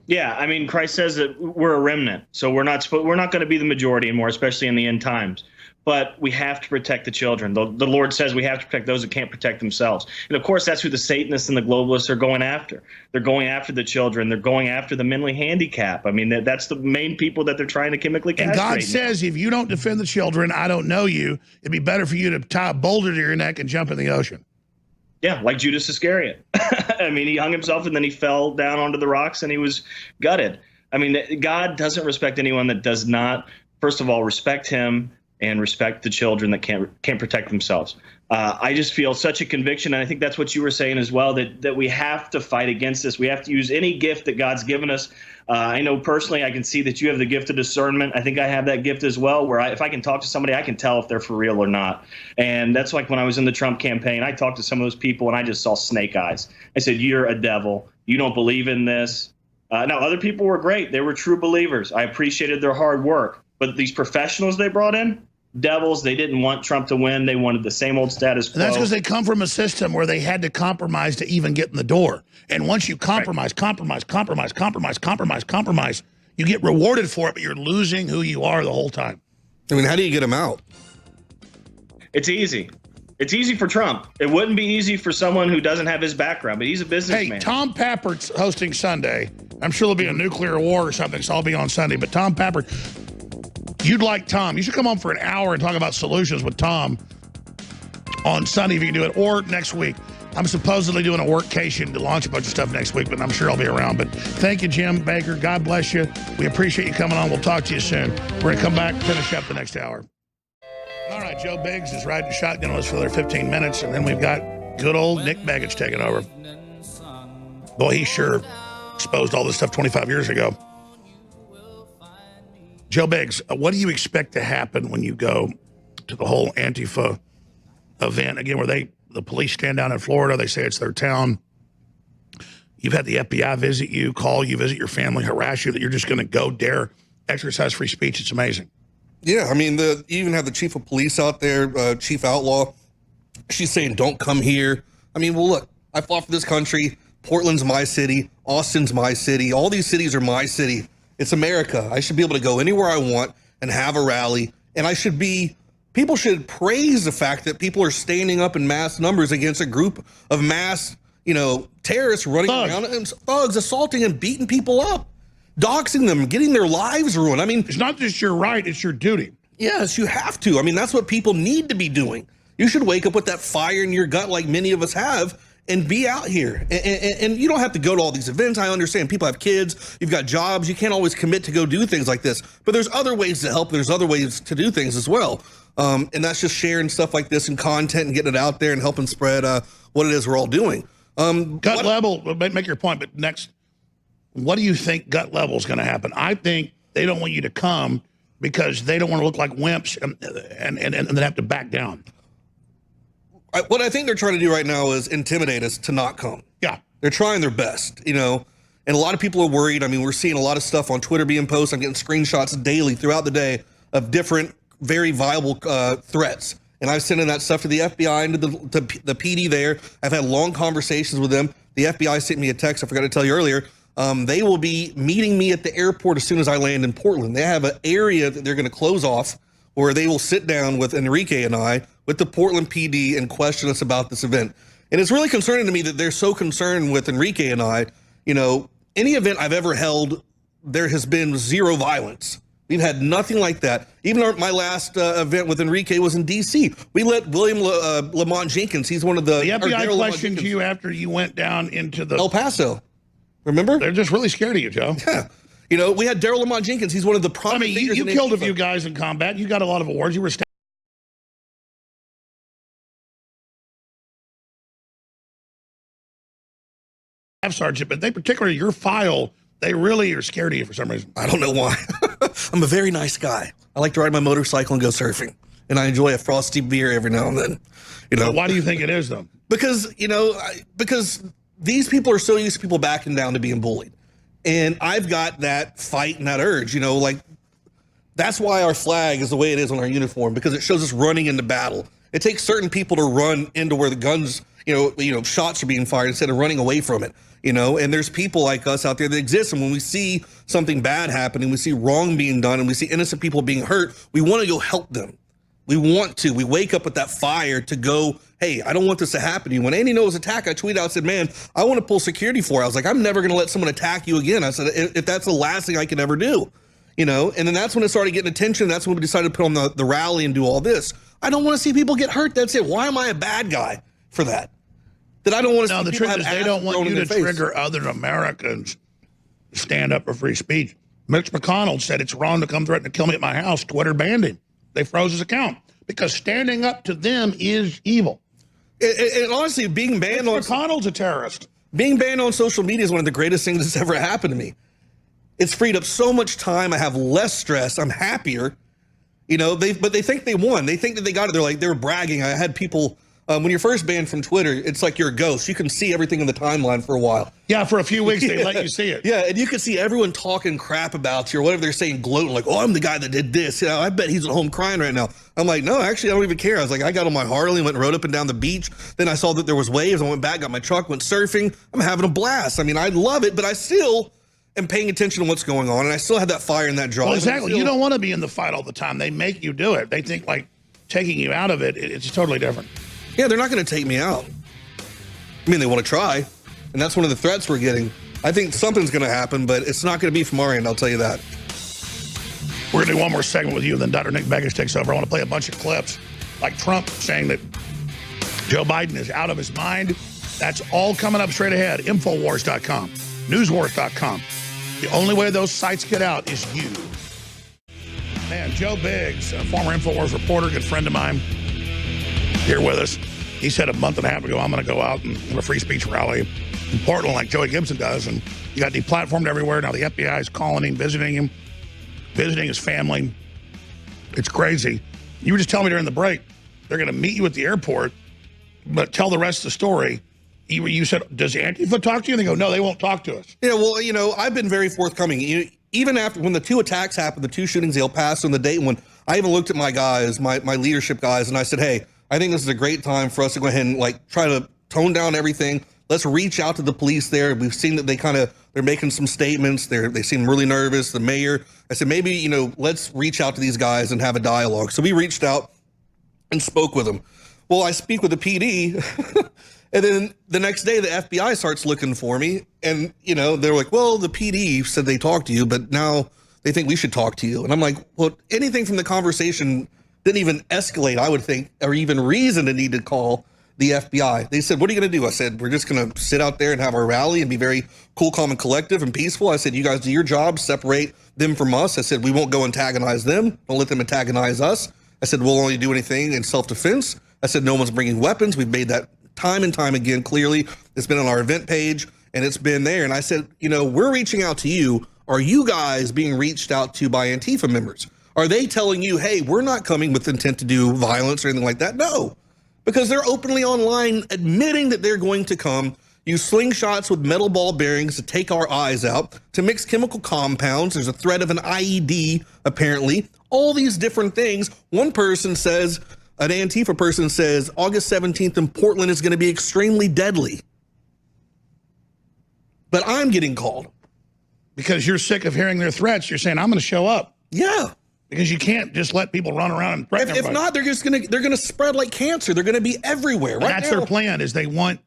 Yeah, I mean, Christ says that we're a remnant, so we're not going to be the majority anymore, especially in the end times. But we have to protect the children. The Lord says we have to protect those that can't protect themselves. And of course, that's who the Satanists and the globalists are going after. They're going after the children. They're going after the mentally handicapped. I mean, that's the main people that they're trying to chemically castrate. And God says, if you don't defend the children, I don't know you. It'd be better for you to tie a boulder to your neck and jump in the ocean. Yeah, like Judas Iscariot. I mean, he hung himself and then he fell down onto the rocks and he was gutted. I mean, God doesn't respect anyone that does not, first of all, respect him and respect the children that can't protect themselves. I just feel such a conviction, and I think that's what you were saying as well, that we have to fight against this. We have to use any gift that God's given us. I know personally, I can see that you have the gift of discernment. I think I have that gift as well, where if I can talk to somebody, I can tell if they're for real or not. And that's like when I was in the Trump campaign, I talked to some of those people, and I just saw snake eyes. I said, you're a devil. You don't believe in this. Now, other people were great. They were true believers. I appreciated their hard work. But these professionals they brought in, devils, they didn't want Trump to win. They wanted the same old status quo. And that's because they come from a system where they had to compromise to even get in the door. And once you compromise, you get rewarded for it, but you're losing who you are the whole time. I mean, how do you get them out? It's easy. It's easy for Trump. It wouldn't be easy for someone who doesn't have his background, but he's a businessman. Hey, Tom Pappert's hosting Sunday. I'm sure there'll be a nuclear war or something, so I'll be on Sunday. But Tom Pappert, you'd like Tom. You should come on for an hour and talk about solutions with Tom on Sunday if you can do it, or next week. I'm supposedly doing a workcation to launch a bunch of stuff next week, but I'm sure I'll be around. But thank you, Jim Baker. God bless you. We appreciate you coming on. We'll talk to you soon. We're going to come back and finish up the next hour. All right, Joe Biggs is riding shotgun with us for their 15 minutes, and then we've got good old Nick Begich taking over. Boy, he sure exposed all this stuff 25 years ago. Joe Biggs, what do you expect to happen when you go to the whole Antifa event, again, where the police stand down in Florida, they say it's their town. You've had the FBI visit you, call you, visit your family, harass you, that you're just going to go dare exercise free speech. It's amazing. Yeah, I mean, you even have the chief of police out there, Chief Outlaw. She's saying, don't come here. I mean, well, look, I fought for this country. Portland's my city. Austin's my city. All these cities are my city. It's America. I should be able to go anywhere I want and have a rally. And people should praise the fact that people are standing up in mass numbers against a group of mass, terrorists running around and thugs assaulting and beating people up, doxing them, getting their lives ruined. I mean, it's not just your right, it's your duty. Yes, you have to. I mean, that's what people need to be doing. You should wake up with that fire in your gut like many of us have and be out here. And you don't have to go to all these events. I understand people have kids, you've got jobs, you can't always commit to go do things like this. But there's other ways to help. There's other ways to do things as well. And that's just sharing stuff like this and content and getting it out there and helping spread what it is we're all doing. Gut level, make your point, but next, what do you think gut level is going to happen? I think they don't want you to come because they don't want to look like wimps and then have to back down. What I think they're trying to do right now is intimidate us to not come. Yeah. They're trying their best, and a lot of people are worried. I mean, we're seeing a lot of stuff on Twitter being posted. I'm getting screenshots daily throughout the day of different very viable threats. And I've sent in that stuff to the FBI and to the PD there. I've had long conversations with them. The FBI sent me a text, I forgot to tell you earlier. They will be meeting me at the airport as soon as I land in Portland. They have an area that they're going to close off where they will sit down with Enrique and I, with the Portland PD, and question us about this event. And it's really concerning to me that they're so concerned with Enrique and I. Any event I've ever held, there has been zero violence. We've had nothing like that. Even my last event with Enrique was in D.C. We let William Lamont Jenkins, he's one of the FBI questioned you after you went down into the El Paso. Remember? They're just really scared of you, Joe. Yeah. We had Daryl Lamont Jenkins. He's one of the prominent figures. You killed a few guys in combat. You got a lot of awards. You were Sergeant, but they particularly your file, they really are scared of you for some reason. I don't know why. I'm a very nice guy. I like to ride my motorcycle and go surfing, and I enjoy a frosty beer every now and then. You know, But why do you think it is, though? because because these people are so used to people backing down to being bullied, and I've got that fight and that urge. You know, like that's why our flag is the way it is on our uniform, because it shows us running into battle. It takes certain people to run into where the guns, shots are being fired instead of running away from it. You know, and there's people like us out there that exist. And when we see something bad happening, we see wrong being done, and we see innocent people being hurt, we want to go help them. We wake up with that fire to go, hey, I don't want this to happen to you. When Andy Ngo was attacked, I tweeted out, I said, man, I want to pull security for it. I was like, I'm never going to let someone attack you again. I said, if that's the last thing I can ever do, and then that's when it started getting attention. That's when we decided to put on the rally and do all this. I don't want to see people get hurt. That's it. Why am I a bad guy for that? That I don't want to see. No, the people truth is they don't want you to trigger other Americans to stand up for free speech. Mitch McConnell said it's wrong to come threaten to kill me at my house. Twitter banned him. They froze his account because standing up to them is evil. And honestly, being banned on McConnell's a terrorist. Being banned on social media is one of the greatest things that's ever happened to me. It's freed up so much time. I have less stress. I'm happier. But they think they won. They think that they got it. They were bragging. I had people. When you're first banned from Twitter, it's like you're a ghost. You can see everything in the timeline for a while. Yeah, for a few weeks they let you see it. Yeah, and you can see everyone talking crap about you or whatever they're saying, gloating like, "Oh, I'm the guy that did this." I bet he's at home crying right now. I'm like, no, actually, I don't even care. I was like, I got on my Harley, went and rode up and down the beach. Then I saw that there was waves. I went back, got my truck, went surfing. I'm having a blast. I mean, I love it, but I still am paying attention to what's going on, and I still have that fire in that drive. Well, exactly. You don't want to be in the fight all the time. They make you do it. They think like taking you out of it, it's totally different. Yeah, they're not going to take me out. I mean, they want to try, and that's one of the threats we're getting. I think something's going to happen, but it's not going to be from our end, I'll tell you that. We're going to do one more segment with you, then Dr. Nick Begich takes over. I want to play a bunch of clips, like Trump saying that Joe Biden is out of his mind. That's all coming up straight ahead. Infowars.com, newswars.com. The only way those sites get out is you. Man, Joe Biggs, a former Infowars reporter, good friend of mine, here with us. He said a month and a half ago, I'm going to go out and have a free speech rally in Portland like Joey Gibson does. And he got deplatformed everywhere. Now the FBI is calling him, visiting his family. It's crazy. You were just telling me during the break, they're going to meet you at the airport, but tell the rest of the story. You said, does Antifa talk to you? And they go, no, they won't talk to us. Yeah, well, I've been very forthcoming. Even after when the two attacks happened, the two shootings, El Paso and the Dayton one, I even looked at my guys, my leadership guys, and I said, hey, I think this is a great time for us to go ahead and try to tone down everything. Let's reach out to the police there. We've seen that they're making some statements. They seem really nervous. The mayor, I said, maybe, let's reach out to these guys and have a dialogue. So we reached out and spoke with them. Well, I speak with the PD and then the next day the FBI starts looking for me and, they're like, well, the PD said they talked to you, but now they think we should talk to you. And I'm like, well, anything from the conversation didn't even escalate, I would think, or even reason to need to call the FBI. They said, what are you going to do? I said, we're just going to sit out there and have our rally and be very cool, calm, and collective and peaceful. I said, you guys do your job, separate them from us. I said, we won't go antagonize them. Don't let them antagonize us. I said, we'll only do anything in self-defense. I said, no one's bringing weapons. We've made that time and time again, clearly. It's been on our event page, and it's been there. And I said, we're reaching out to you. Are you guys being reached out to by Antifa members? Are they telling you, hey, we're not coming with intent to do violence or anything like that? No, because they're openly online admitting that they're going to come, use slingshots with metal ball bearings to take our eyes out, to mix chemical compounds. There's a threat of an IED, apparently. All these different things. One person says, an Antifa person says, August 17th in Portland is going to be extremely deadly. But I'm getting called. Because you're sick of hearing their threats, you're saying, I'm going to show up. Yeah. Because you can't just let people run around and threaten If not, they're gonna spread like cancer. They're gonna be everywhere. Right that's now, their plan. Is they want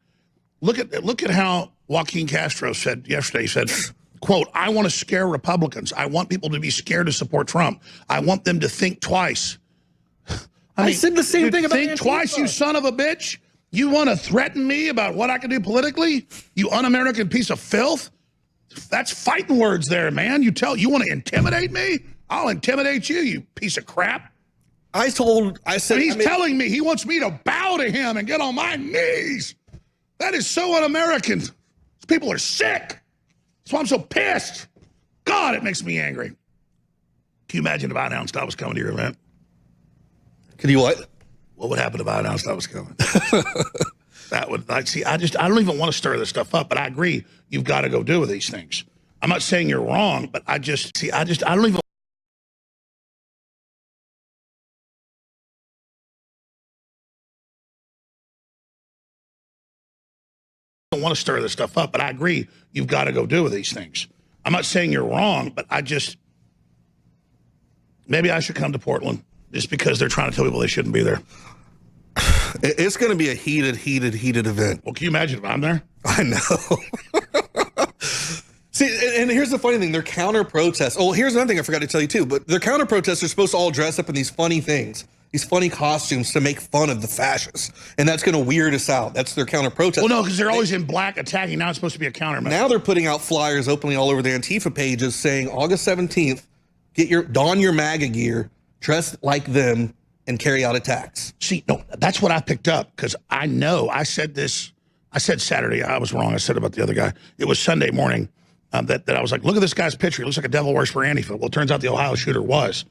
look at how Joaquin Castro said yesterday. He said, "quote I want to scare Republicans. I want people to be scared to support Trump. I want them to think twice." I said the same thing about think Antifa. Twice, you son of a bitch. You want to threaten me about what I can do politically? You un-American piece of filth. That's fighting words there, man. You want to intimidate me? I'll intimidate you, you piece of crap. I said he's telling me he wants me to bow to him and get on my knees. That is so un-American. It's People are sick. That's why I'm so pissed. God, it makes me angry. Can you imagine if I announced I was coming to your event? Could you what? What would happen if I announced I was coming? That would, like, see, I don't even want to stir this stuff up, but I agree. You've got to go do with these things. I'm not saying you're wrong, but I don't even want to stir this stuff up, but I agree. You've got to go do with these things. I'm not saying you're wrong, but maybe I should come to Portland just because they're trying to tell people they shouldn't be there. It's going to be a heated event. Well, can you imagine if I'm there? I know. See, and here's the funny thing. They're counter-protests. Oh, here's another thing I forgot to tell you, too. But their counter-protests are supposed to all dress up in these funny things, these funny costumes to make fun of the fascists. And that's going to weird us out. That's their counter-protest. Well, no, because they're always in black attacking. Now it's supposed to be a countermeasure. Now they're putting out flyers openly all over the Antifa pages saying August 17th, don your MAGA gear, dress like them, and carry out attacks. See, no, that's what I picked up because I know I said this. I said Saturday. I was wrong. I said about the other guy. It was Sunday morning that I was like, look at this guy's picture. He looks like a devil wears for Antifa. Well, it turns out the Ohio shooter was.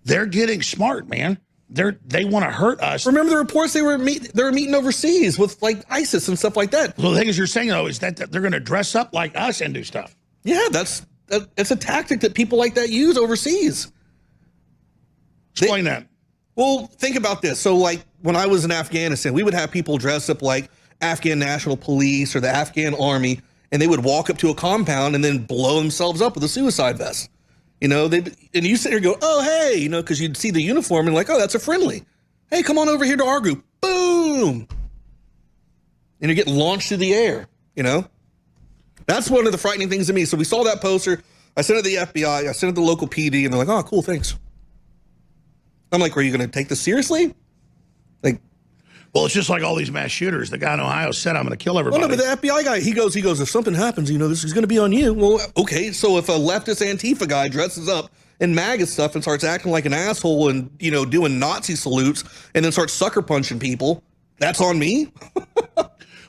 They're getting smart, man. They want to hurt us. Remember the reports they were meeting overseas with like ISIS and stuff like that. Well, the thing is, you're saying though is that they're going to dress up like us and do stuff. Yeah, it's a tactic that people like that use overseas. Explain that. Well, think about this. So, like, when I was in Afghanistan, we would have people dress up like Afghan National Police or the Afghan Army, and they would walk up to a compound and then blow themselves up with a suicide vest. You know, and you sit here and go, oh, hey, you know, because you'd see the uniform and like, oh, that's a friendly. Hey, come on over here to our group. Boom. And you get launched through the air, you know? That's one of the frightening things to me. So we saw that poster. I sent it to the FBI. I sent it to the local PD, and they're like, oh, cool, thanks. I'm like, are you going to take this seriously? Like, well, it's just like all these mass shooters. The guy in Ohio said, I'm going to kill everybody. Well, no, but the FBI guy, he goes, if something happens, you know, this is going to be on you. Well, okay, so if a leftist Antifa guy dresses up in MAGA stuff and starts acting like an asshole and, you know, doing Nazi salutes and then starts sucker punching people, that's on me?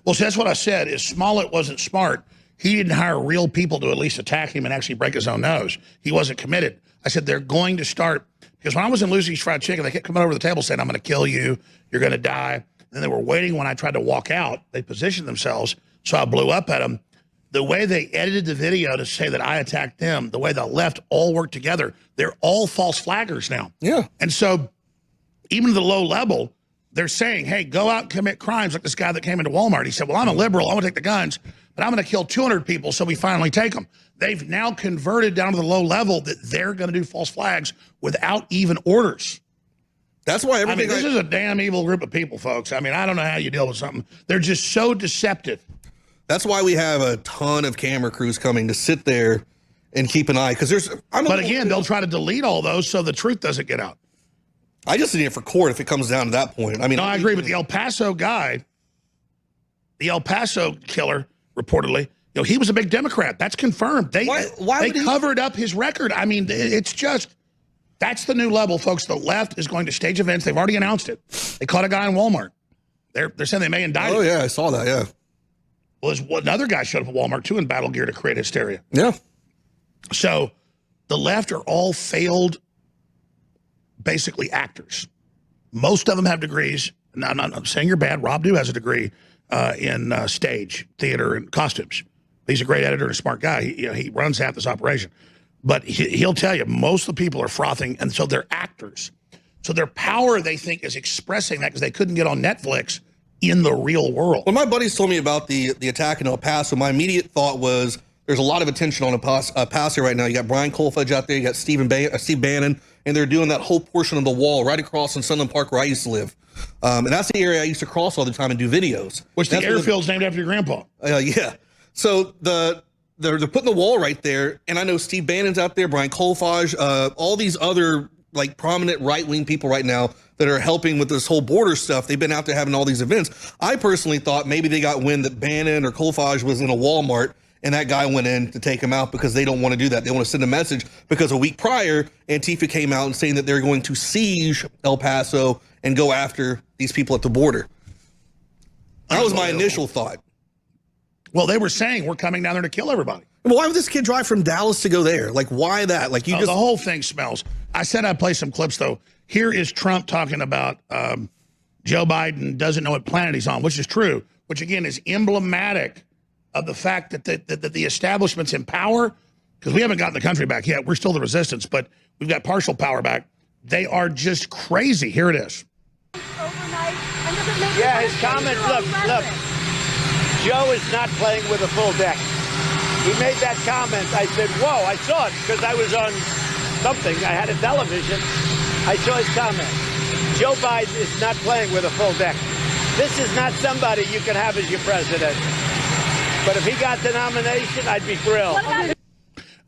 Well, see, that's what I said, is Smollett wasn't smart. He didn't hire real people to at least attack him and actually break his own nose. He wasn't committed. I said, they're going to start, because when I was in Lucy's Fried Chicken, they kept coming over to the table saying, I'm going to kill you, you're going to die. And they were waiting when I tried to walk out. They positioned themselves, so I blew up at them. The way they edited the video to say that I attacked them, the way the left all worked together, they're all false flaggers now. Yeah. And so even at the low level, they're saying, hey, go out and commit crimes like this guy that came into Walmart. He said, well, I'm a liberal, I want to take the guns, but I'm going to kill 200 people so we finally take them. They've now converted down to the low level that they're going to do false flags without even orders. That's why everything. This is a damn evil group of people, folks. I mean, I don't know how you deal with something. They're just so deceptive. That's why we have a ton of camera crews coming to sit there and keep an eye. Because but again, they'll try to delete all those so the truth doesn't get out. I just need it for court if it comes down to that point. I mean, no, I agree. But the El Paso guy, the El Paso killer, reportedly, you know, he was a big Democrat. That's confirmed. They covered up his record. I mean, it's just, that's the new level, folks. The left is going to stage events. They've already announced it. They caught a guy in Walmart. They're saying they may indict him. Oh, yeah, I saw that, yeah. Well, another guy showed up at Walmart, too, in battle gear to create hysteria. Yeah. So the left are all failed, basically, actors. Most of them have degrees. I'm not saying you're bad. Rob Dew has a degree in stage, theater, and costumes. He's a great editor and a smart guy. He runs half this operation. But he'll tell you, most of the people are frothing, and so they're actors. So their power, they think, is expressing that because they couldn't get on Netflix in the real world. When my buddies told me about the attack in El Paso, my immediate thought was there's a lot of attention on El Paso right now. You got Brian Colfudge out there, you got Steve Bannon, and they're doing that whole portion of the wall right across in Sunland Park where I used to live. And that's the area I used to cross all the time and do videos. Which the airfield's named after your grandpa. Yeah. So they're putting the wall right there, and I know Steve Bannon's out there, Brian Colfudge, all these other like prominent right-wing people right now that are helping with this whole border stuff. They've been out there having all these events. I personally thought maybe they got wind that Bannon or Colfudge was in a Walmart and that guy went in to take him out because they don't want to do that. They want to send a message because a week prior, Antifa came out and saying that they're going to siege El Paso and go after these people at the border. That was my initial thought. Well, they were saying we're coming down there to kill everybody. Why would this kid drive from Dallas to go there? Like, why that? Like, The whole thing smells. I said I'd play some clips, though. Here is Trump talking about Joe Biden doesn't know what planet he's on, which is true, which, again, is emblematic of the fact that the establishment's in power, because we haven't gotten the country back yet. We're still the resistance, but we've got partial power back. They are just crazy. Here it is. Yeah, his comments, look, Joe is not playing with a full deck. He made that comment. I said, whoa, I saw it because I was on something. I had a television. I saw his comment. Joe Biden is not playing with a full deck. This is not somebody you can have as your president. But if he got the nomination, I'd be thrilled.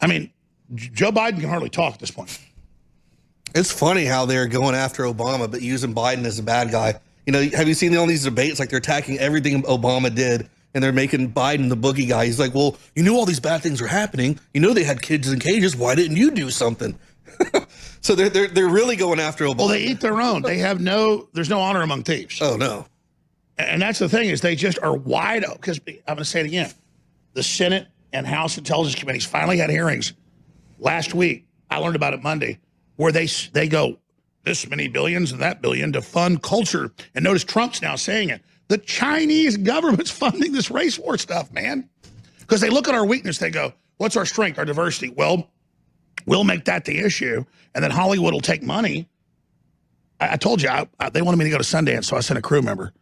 I mean, Joe Biden can hardly talk at this point. It's funny how they're going after Obama, but using Biden as a bad guy. You know, have you seen all these debates? Like, they're attacking everything Obama did, and they're making Biden the boogie guy. He's like, well, you knew all these bad things were happening. You know they had kids in cages. Why didn't you do something? So they're really going after Obama. Well, they eat their own. They have there's no honor among thieves. Oh, no. And that's the thing, is they just are wide open. Because I'm going to say it again. The Senate and House Intelligence Committees finally had hearings last week. I learned about it Monday, where they go, this many billions and that billion to fund culture. And notice Trump's now saying it. The Chinese government's funding this race war stuff, man. Because they look at our weakness. They go, what's our strength, our diversity? Well, we'll make that the issue. And then Hollywood will take money. I told you, they wanted me to go to Sundance, so I sent a crew member.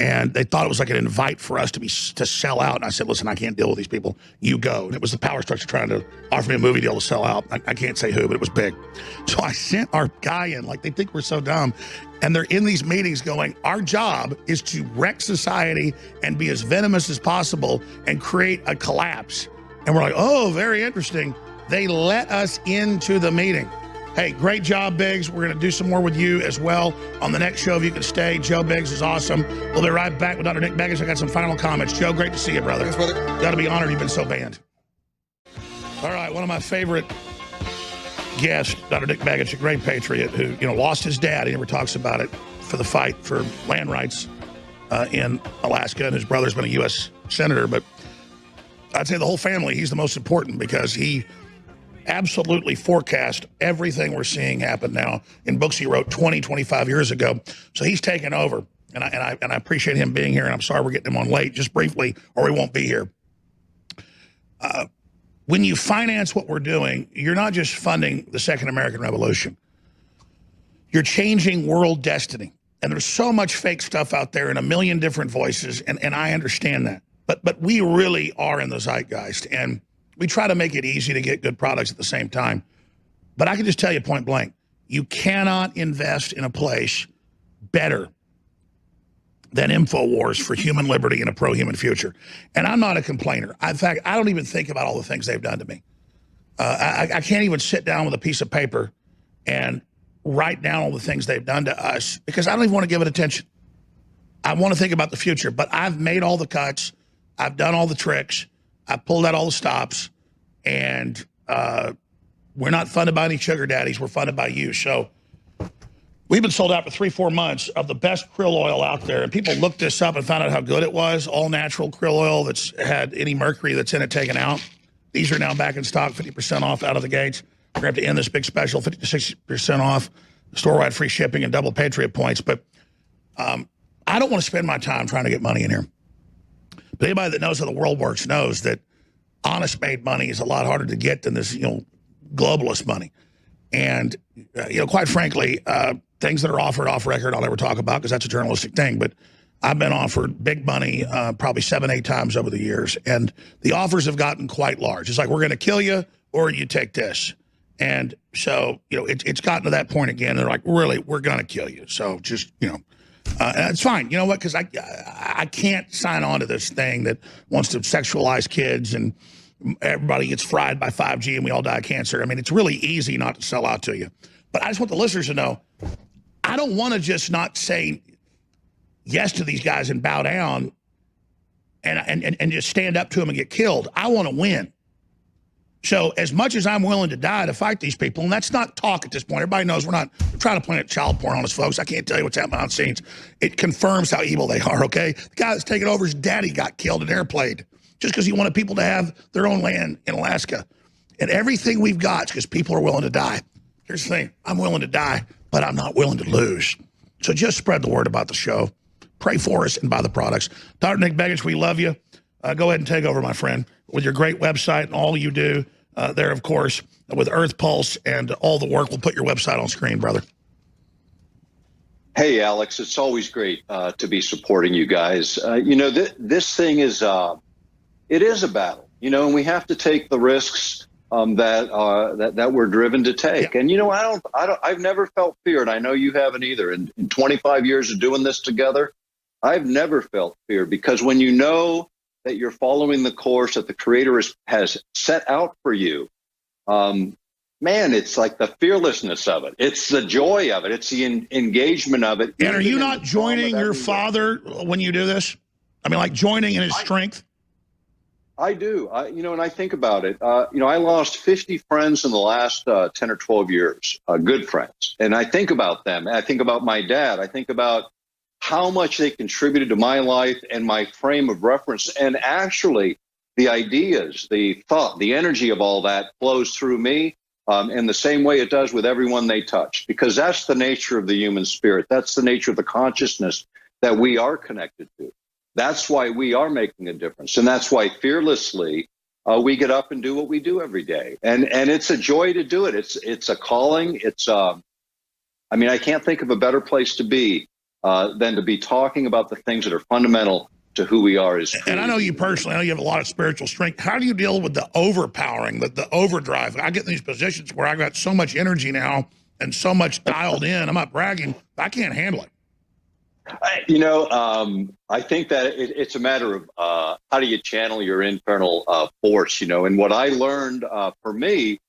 And they thought it was like an invite for us to sell out. And I said, listen, I can't deal with these people. You go. And it was the power structure trying to offer me a movie deal to sell out. I can't say who, but it was big. So I sent our guy in, like, they think we're so dumb. And they're in these meetings going, our job is to wreck society and be as venomous as possible and create a collapse. And we're like, oh, very interesting. They let us into the meeting. Hey, great job, Biggs. We're going to do some more with you as well on the next show if you can stay. Joe Biggs is awesome. We'll be right back with Dr. Nick Begich. I got some final comments. Joe, great to see you, brother. Thanks, brother. Got to be honored you've been so banned. All right, one of my favorite guests, Dr. Nick Begich, a great patriot who, lost his dad. He never talks about it, for the fight for land rights in Alaska, and his brother's been a U.S. senator. But I'd say the whole family, he's the most important, because he absolutely forecast everything we're seeing happen now in books he wrote 20, 25 years ago. So he's taken over, and I appreciate him being here, and I'm sorry we're getting him on late, just briefly, or he won't be here. When you finance what we're doing, you're not just funding the Second American Revolution. You're changing world destiny. And there's so much fake stuff out there in a million different voices, and I understand that. But we really are in the zeitgeist, and we try to make it easy to get good products at the same time. But I can just tell you point blank, you cannot invest in a place better than InfoWars for human liberty and a pro-human future. And I'm not a complainer. In fact, I don't even think about all the things they've done to me. I can't even sit down with a piece of paper and write down all the things they've done to us, because I don't even want to give it attention. I want to think about the future, but I've made all the cuts. I've done all the tricks. I pulled out all the stops, and we're not funded by any sugar daddies. We're funded by you. So we've been sold out for 3-4 months of the best krill oil out there. And people looked this up and found out how good it was. All natural krill oil that's had any mercury that's in it taken out. These are now back in stock, 50% off out of the gates. We're going to have to end this big special, 50 to 60% off, store-wide free shipping and double Patriot points. But I don't want to spend my time trying to get money in here. But anybody that knows how the world works knows that honest made money is a lot harder to get than this, globalist money. And, quite frankly, things that are offered off record, I'll never talk about, because that's a journalistic thing. But I've been offered big money probably 7-8 times over the years. And the offers have gotten quite large. It's like, we're going to kill you, or you take this. And so, it's gotten to that point again. They're like, really, we're going to kill you. So just, and it's fine. You know what? Because I can't sign on to this thing that wants to sexualize kids and everybody gets fried by 5G and we all die of cancer. I mean, it's really easy not to sell out to you. But I just want the listeners to know, I don't want to just not say yes to these guys and bow down and just stand up to them and get killed. I want to win. So as much as I'm willing to die to fight these people, and that's not talk at this point. Everybody knows we're trying to plant child porn on us, folks. I can't tell you what's happening behind the scenes. It confirms how evil they are, okay? The guy that's taking over, his daddy got killed in an airplane. just because he wanted people to have their own land in Alaska. And everything we've got is because people are willing to die. Here's the thing. I'm willing to die, but I'm not willing to lose. So just spread the word about the show. Pray for us and buy the products. Dr. Nick Begich, we love you. Go ahead and take over, my friend, with your great website and all you do there, of course, with Earth Pulse and all the work. We'll put your website on screen, brother. Hey, Alex, it's always great to be supporting you guys. This thing is, it is a battle, and we have to take the risks that we're driven to take. Yeah. And, I've never felt fear, and I know you haven't either. In 25 years of doing this together, I've never felt fear, because when you know that you're following the course that the Creator has set out for you, man, it's like the fearlessness of it. It's the joy of it. It's the engagement of it. And are you not joining your father when you do this? I mean, like joining in his strength? I do. And I think about it. I lost 50 friends in the last 10 or 12 years, good friends. And I think about them. I think about my dad. I think about how much they contributed to my life and my frame of reference. And actually, the ideas, the thought, the energy of all that flows through me in the same way it does with everyone they touch, because that's the nature of the human spirit. That's the nature of the consciousness that we are connected to. That's why we are making a difference. And that's why fearlessly we get up and do what we do every day. And it's a joy to do it. It's a calling. I can't think of a better place to be than to be talking about the things that are fundamental to who we are. And I know you personally, I know you have a lot of spiritual strength. How do you deal with the overpowering, the overdrive? I get in these positions where I've got so much energy now and so much dialed in. I'm not bragging. I can't handle it. I think that it's a matter of how do you channel your internal force, and what I learned for me,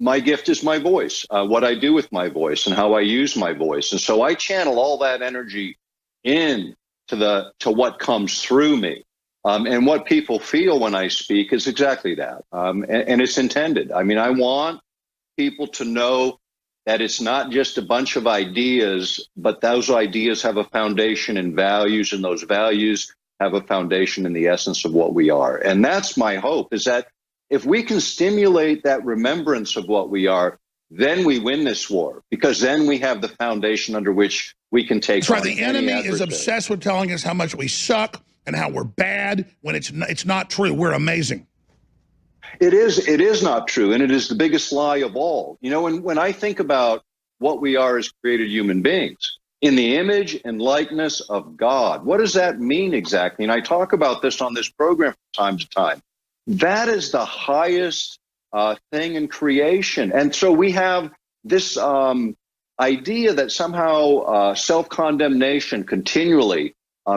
my gift is my voice, what I do with my voice and how I use my voice. And so I channel all that energy in to what comes through me. And what people feel when I speak is exactly that. And it's intended. I want people to know that it's not just a bunch of ideas, but those ideas have a foundation in values, and those values have a foundation in the essence of what we are. And that's my hope, is that if we can stimulate that remembrance of what we are, then we win this war, because then we have the foundation under which we can take. That's right. The enemy is obsessed with telling us how much we suck and how we're bad, when it's not true. We're amazing. It is not true, and it is the biggest lie of all. When I think about what we are as created human beings, in the image and likeness of God, what does that mean exactly? And I talk about this on this program from time to time. That is the highest thing in creation. And so we have this idea that somehow self-condemnation continually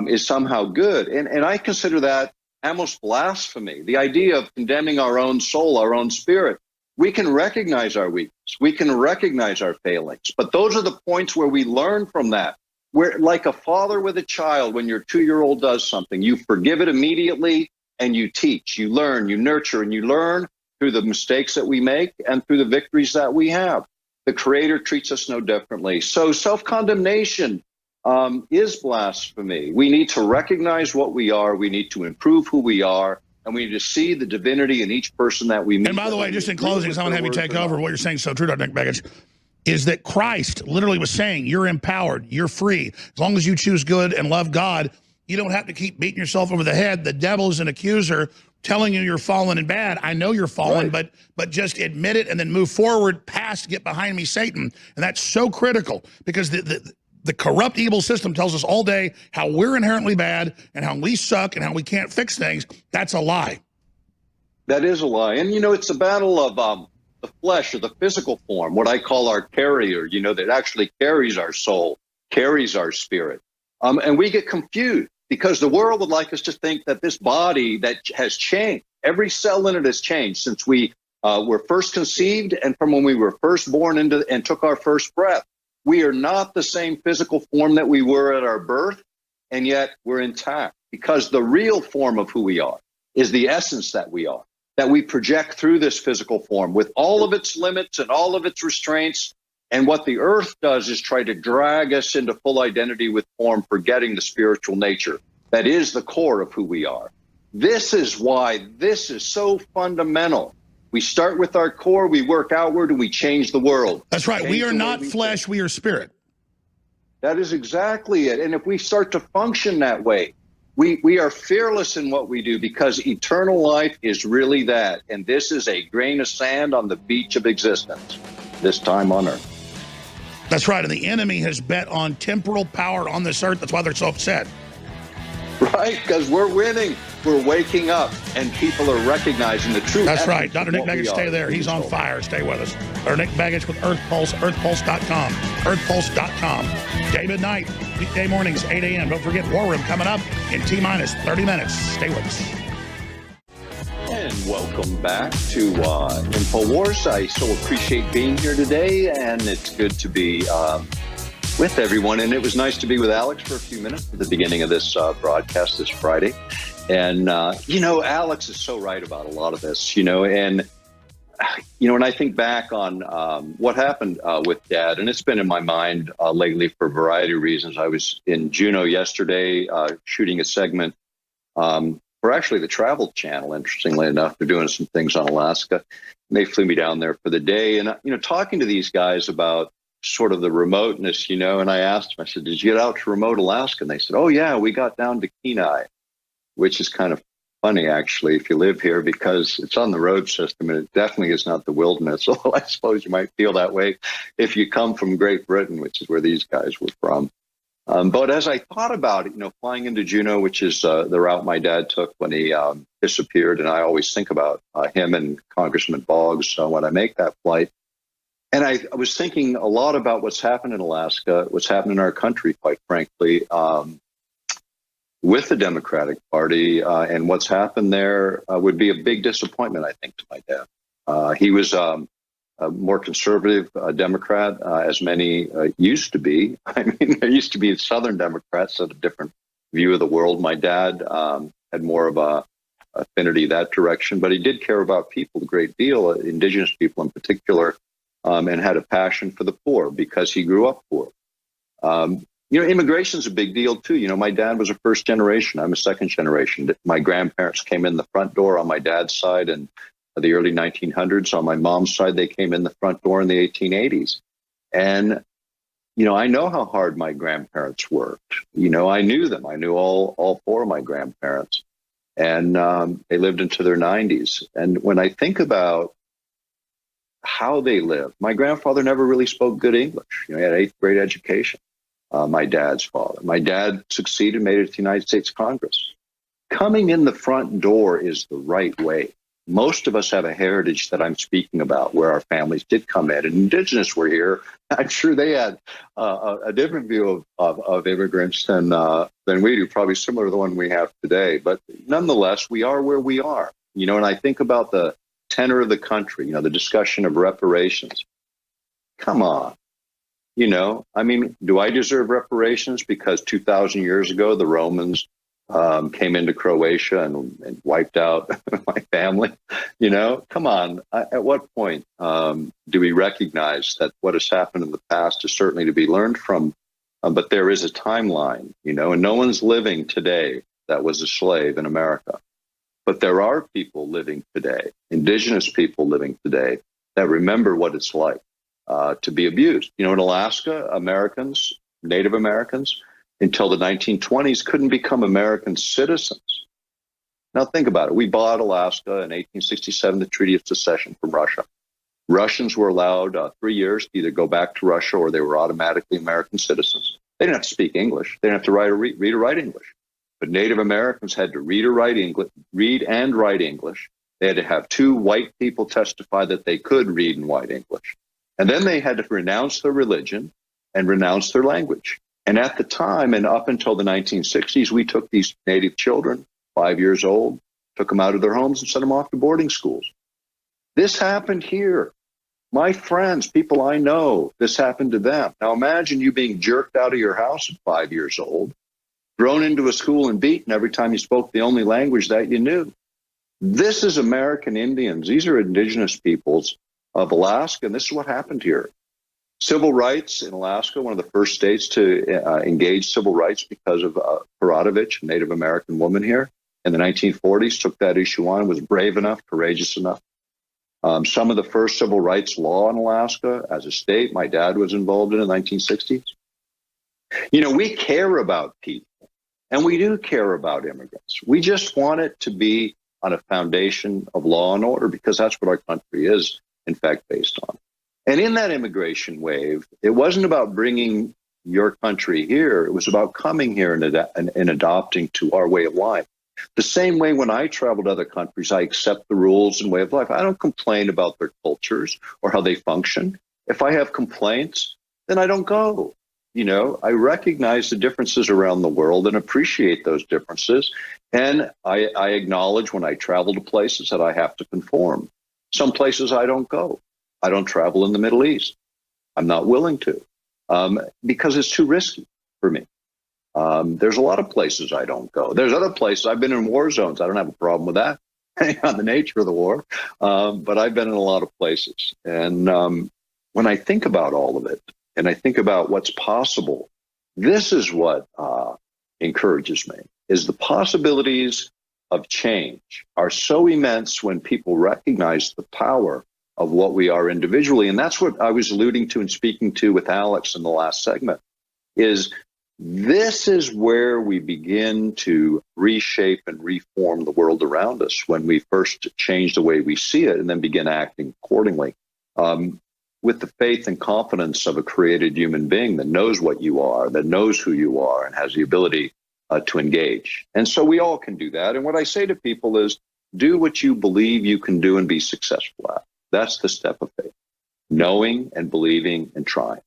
is somehow good. And I consider that almost blasphemy, the idea of condemning our own soul, our own spirit. We can recognize our weakness. We can recognize our failings. But those are the points where we learn from that. Where, like a father with a child, when your 2-year-old does something, you forgive it immediately and you teach, you learn, you nurture, and you learn through the mistakes that we make and through the victories that we have. The Creator treats us no differently. So self-condemnation is blasphemy. We need to recognize what we are. We need to improve who we are. And we need to see the divinity in each person that we meet. And by the way, just in closing, someone have you take over. What you're saying is so true, Dr. Nick Begich, is that Christ literally was saying, you're empowered, you're free. As long as you choose good and love God, you don't have to keep beating yourself over the head. The devil is an accuser telling you you're fallen and bad. I know you're fallen, right, but just admit it and then move forward past, get behind me, Satan. And that's so critical, because the corrupt evil system tells us all day how we're inherently bad and how we suck and how we can't fix things. That's a lie. That is a lie. And, it's a battle of the flesh, or the physical form, what I call our carrier, that actually carries our soul, carries our spirit. And we get confused, because the world would like us to think that this body that has changed, every cell in it has changed since we were first conceived and from when we were first born into and took our first breath. We are not the same physical form that we were at our birth, and yet we're intact, because the real form of who we are is the essence that we are, that we project through this physical form with all of its limits and all of its restraints. And what the earth does is try to drag us into full identity with form, forgetting the spiritual nature that is the core of who we are. This is why this is so fundamental. We start with our core, we work outward, and we change the world. That's right. We Change are the way not we flesh, think. we are spirit. That is exactly it. And if we start to function that way, we are fearless in what we do, because eternal life is really that. And this is a grain of sand on the beach of existence, this time on earth. That's right. And the enemy has bet on temporal power on this earth. That's why they're so upset. Right? Because we're winning. We're waking up, and people are recognizing the truth. That's right. Dr. Nick Baggage, stay there. He's on fire. Stay with us. Or Nick Baggage with Earth Pulse, earthpulse.com, earthpulse.com. David Knight, weekday mornings, 8 a.m. Don't forget War Room coming up in T-minus 30 minutes. Stay with us. And welcome back to InfoWars. I so appreciate being here today, and it's good to be with everyone. And it was nice to be with Alex for a few minutes at the beginning of this broadcast this Friday. And, Alex is so right about a lot of this, and when I think back on what happened with Dad, and it's been in my mind lately for a variety of reasons. I was in Juneau yesterday shooting a segment for actually the Travel Channel, interestingly enough. They're doing some things on Alaska. And they flew me down there for the day. And, talking to these guys about sort of the remoteness, and I asked them, I said, did you get out to remote Alaska? And they said, oh, yeah, we got down to Kenai, which is kind of funny, actually, if you live here, because it's on the road system, and it definitely is not the wilderness. Although I suppose you might feel that way if you come from Great Britain, which is where these guys were from. But as I thought about it, flying into Juneau, which is the route my dad took when he disappeared, and I always think about him and Congressman Boggs when I make that flight. And I was thinking a lot about what's happened in Alaska, what's happened in our country, quite frankly, with the Democratic Party, and what's happened there would be a big disappointment, I think, to my dad. He was a more conservative Democrat, as many used to be. I mean, there used to be Southern Democrats that had a different view of the world. My dad had more of a affinity that direction, but he did care about people a great deal, indigenous people in particular, and had a passion for the poor because he grew up poor. Immigration is a big deal too. My dad was a first generation. I'm a second generation. My grandparents came in the front door on my dad's side in the early 1900s. On my mom's side, they came in the front door in the 1880s. And, I know how hard my grandparents worked. I knew them. I knew all four of my grandparents. And they lived into their 90s. And when I think about how they lived, my grandfather never really spoke good English. He had 8th grade education. My dad's father. My dad succeeded, made it to the United States Congress. Coming in the front door is the right way. Most of us have a heritage that I'm speaking about where our families did come in. And indigenous were here. I'm sure they had a different view of immigrants than we do, probably similar to the one we have today. But nonetheless, we are where we are. And I think about the tenor of the country, the discussion of reparations. Come on. Do I deserve reparations because 2,000 years ago, the Romans came into Croatia and wiped out my family? Come on. At what point do we recognize that what has happened in the past is certainly to be learned from, but there is a timeline, and no one's living today that was a slave in America. But there are people living today, indigenous people living today, that remember what it's like to be abused. In Alaska, Americans, Native Americans, until the 1920s, couldn't become American citizens. Now think about it. We bought Alaska in 1867, the Treaty of Secession from Russia. Russians were allowed 3 years to either go back to Russia or they were automatically American citizens. They didn't have to speak English. They didn't have to read or write English. But Native Americans had to read and write English. They had to have 2 white people testify that they could read and write English. And then they had to renounce their religion and renounce their language. And at the time, and up until the 1960s, we took these Native children, 5 years old, took them out of their homes and sent them off to boarding schools. This happened here. My friends, people I know, this happened to them. Now imagine you being jerked out of your house at 5 years old, thrown into a school and beaten every time you spoke the only language that you knew. This is American Indians. These are indigenous peoples of Alaska, and this is what happened here. Civil rights in Alaska, one of the first states to engage civil rights because of Perodovich, a Native American woman here. in the 1940s took that issue on, was brave enough, courageous enough. Some of the first civil rights law in Alaska as a state, my dad was involved in the 1960s. We care about people, and we do care about immigrants. We just want it to be on a foundation of law and order, because that's what our country is, in fact, based on. And in that immigration wave, it wasn't about bringing your country here. It was about coming here and adopting to our way of life. The same way when I travel to other countries, I accept the rules and way of life. I don't complain about their cultures or how they function. If I have complaints, then I don't go. I recognize the differences around the world and appreciate those differences. And I acknowledge when I travel to places that I have to conform. Some places I don't go. I don't travel in the Middle East. I'm not willing to because it's too risky for me. There's a lot of places I don't go. There's other places. I've been in war zones. I don't have a problem with that, on the nature of the war. But I've been in a lot of places. And when I think about all of it, and I think about what's possible, this is what encourages me, is the possibilities of change are so immense when people recognize the power of what we are individually. And that's what I was alluding to and speaking to with Alex in the last segment, is this is where we begin to reshape and reform the world around us, when we first change the way we see it and then begin acting accordingly. With the faith and confidence of a created human being that knows what you are, that knows who you are, and has the ability to engage. And so we all can do that. And what I say to people is, do what you believe you can do and be successful at. That's the step of faith. Knowing and believing and trying.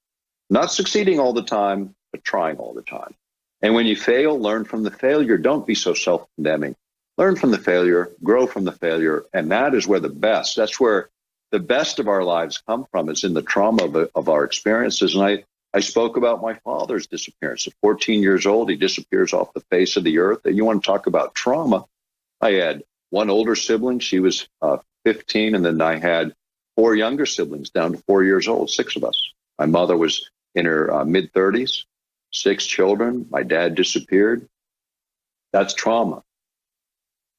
Not succeeding all the time, but trying all the time. And when you fail, learn from the failure. Don't be so self-condemning. Learn from the failure, grow from the failure. And that is where that's where the best of our lives come from, is in the trauma of our experiences. And I spoke about my father's disappearance. At 14 years old, he disappears off the face of the earth. And you want to talk about trauma? I had one older sibling. She was 15. And then I had 4 younger siblings down to 4 years old, 6 of us. My mother was in her mid-30s, 6 children. My dad disappeared. That's trauma.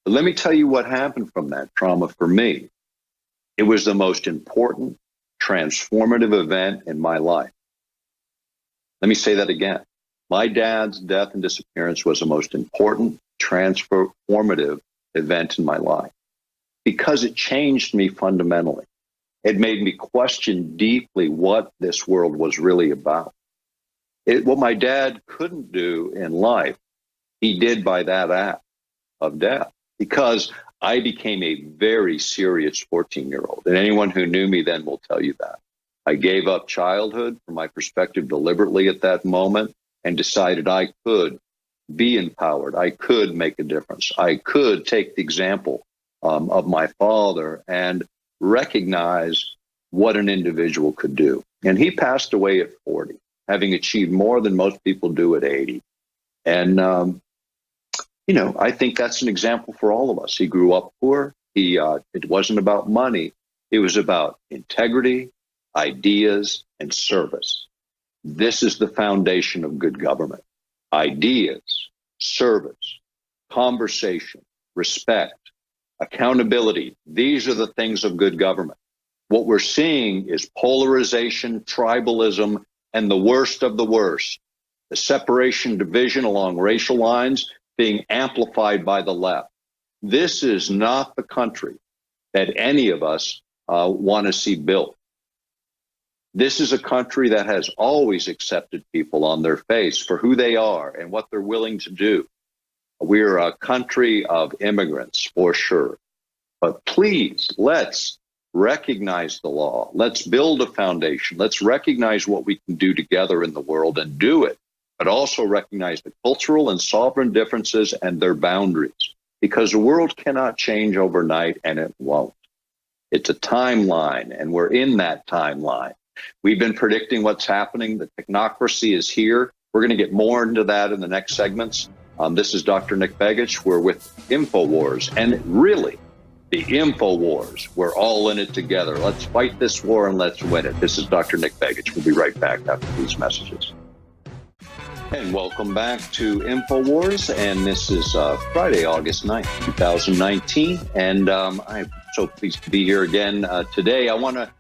But let me tell you what happened from that trauma for me. It was the most important, transformative event in my life. Let me say that again. My dad's death and disappearance was the most important, transformative event in my life, because it changed me fundamentally. It made me question deeply what this world was really about. What my dad couldn't do in life, he did by that act of death, because I became a very serious 14-year-old. And anyone who knew me then will tell you that. I gave up childhood, from my perspective, deliberately at that moment, and decided I could be empowered. I could make a difference. I could take the example of my father and recognize what an individual could do. And he passed away at 40, having achieved more than most people do at 80. And, I think that's an example for all of us. He grew up poor. It wasn't about money. It was about integrity, ideas, and service. This is the foundation of good government. Ideas, service, conversation, respect, accountability. These are the things of good government. What we're seeing is polarization, tribalism, and the worst of the worst. The separation, division along racial lines being amplified by the left. This is not the country that any of us want to see built. This is a country that has always accepted people on their face for who they are and what they're willing to do. We're a country of immigrants, for sure. But please, let's recognize the law. Let's build a foundation. Let's recognize what we can do together in the world and do it, but also recognize the cultural and sovereign differences and their boundaries, because the world cannot change overnight, and it won't. It's a timeline, and we're in that timeline. We've been predicting what's happening. The technocracy is here. We're going to get more into that in the next segments. This is Dr. Nick Begich. We're with InfoWars, and really, the InfoWars. We're all in it together. Let's fight this war and let's win it. This is Dr. Nick Begich. We'll be right back after these messages. And welcome back to InfoWars. And this is Friday, August 9th, 2019. And I'm so pleased to be here again today. I want to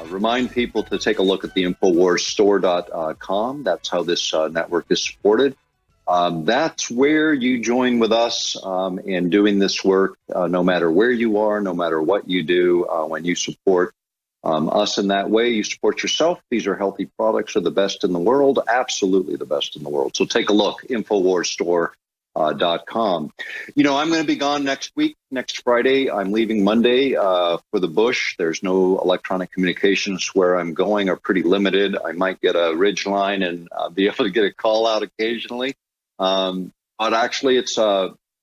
remind people to take a look at the InfoWarsStore.com. That's how this network is supported. That's where you join with us in doing this work, no matter where you are, no matter what you do. When you support us in that way, you support yourself. These are healthy products, are the best in the world, absolutely the best in the world. So take a look, InfoWarsStore.com. You know, I'm going to be gone next week, next Friday. I'm leaving Monday for the bush. There's no electronic communications where I'm going are pretty limited. I might get a ridge line and be able to get a call out occasionally. But actually, it's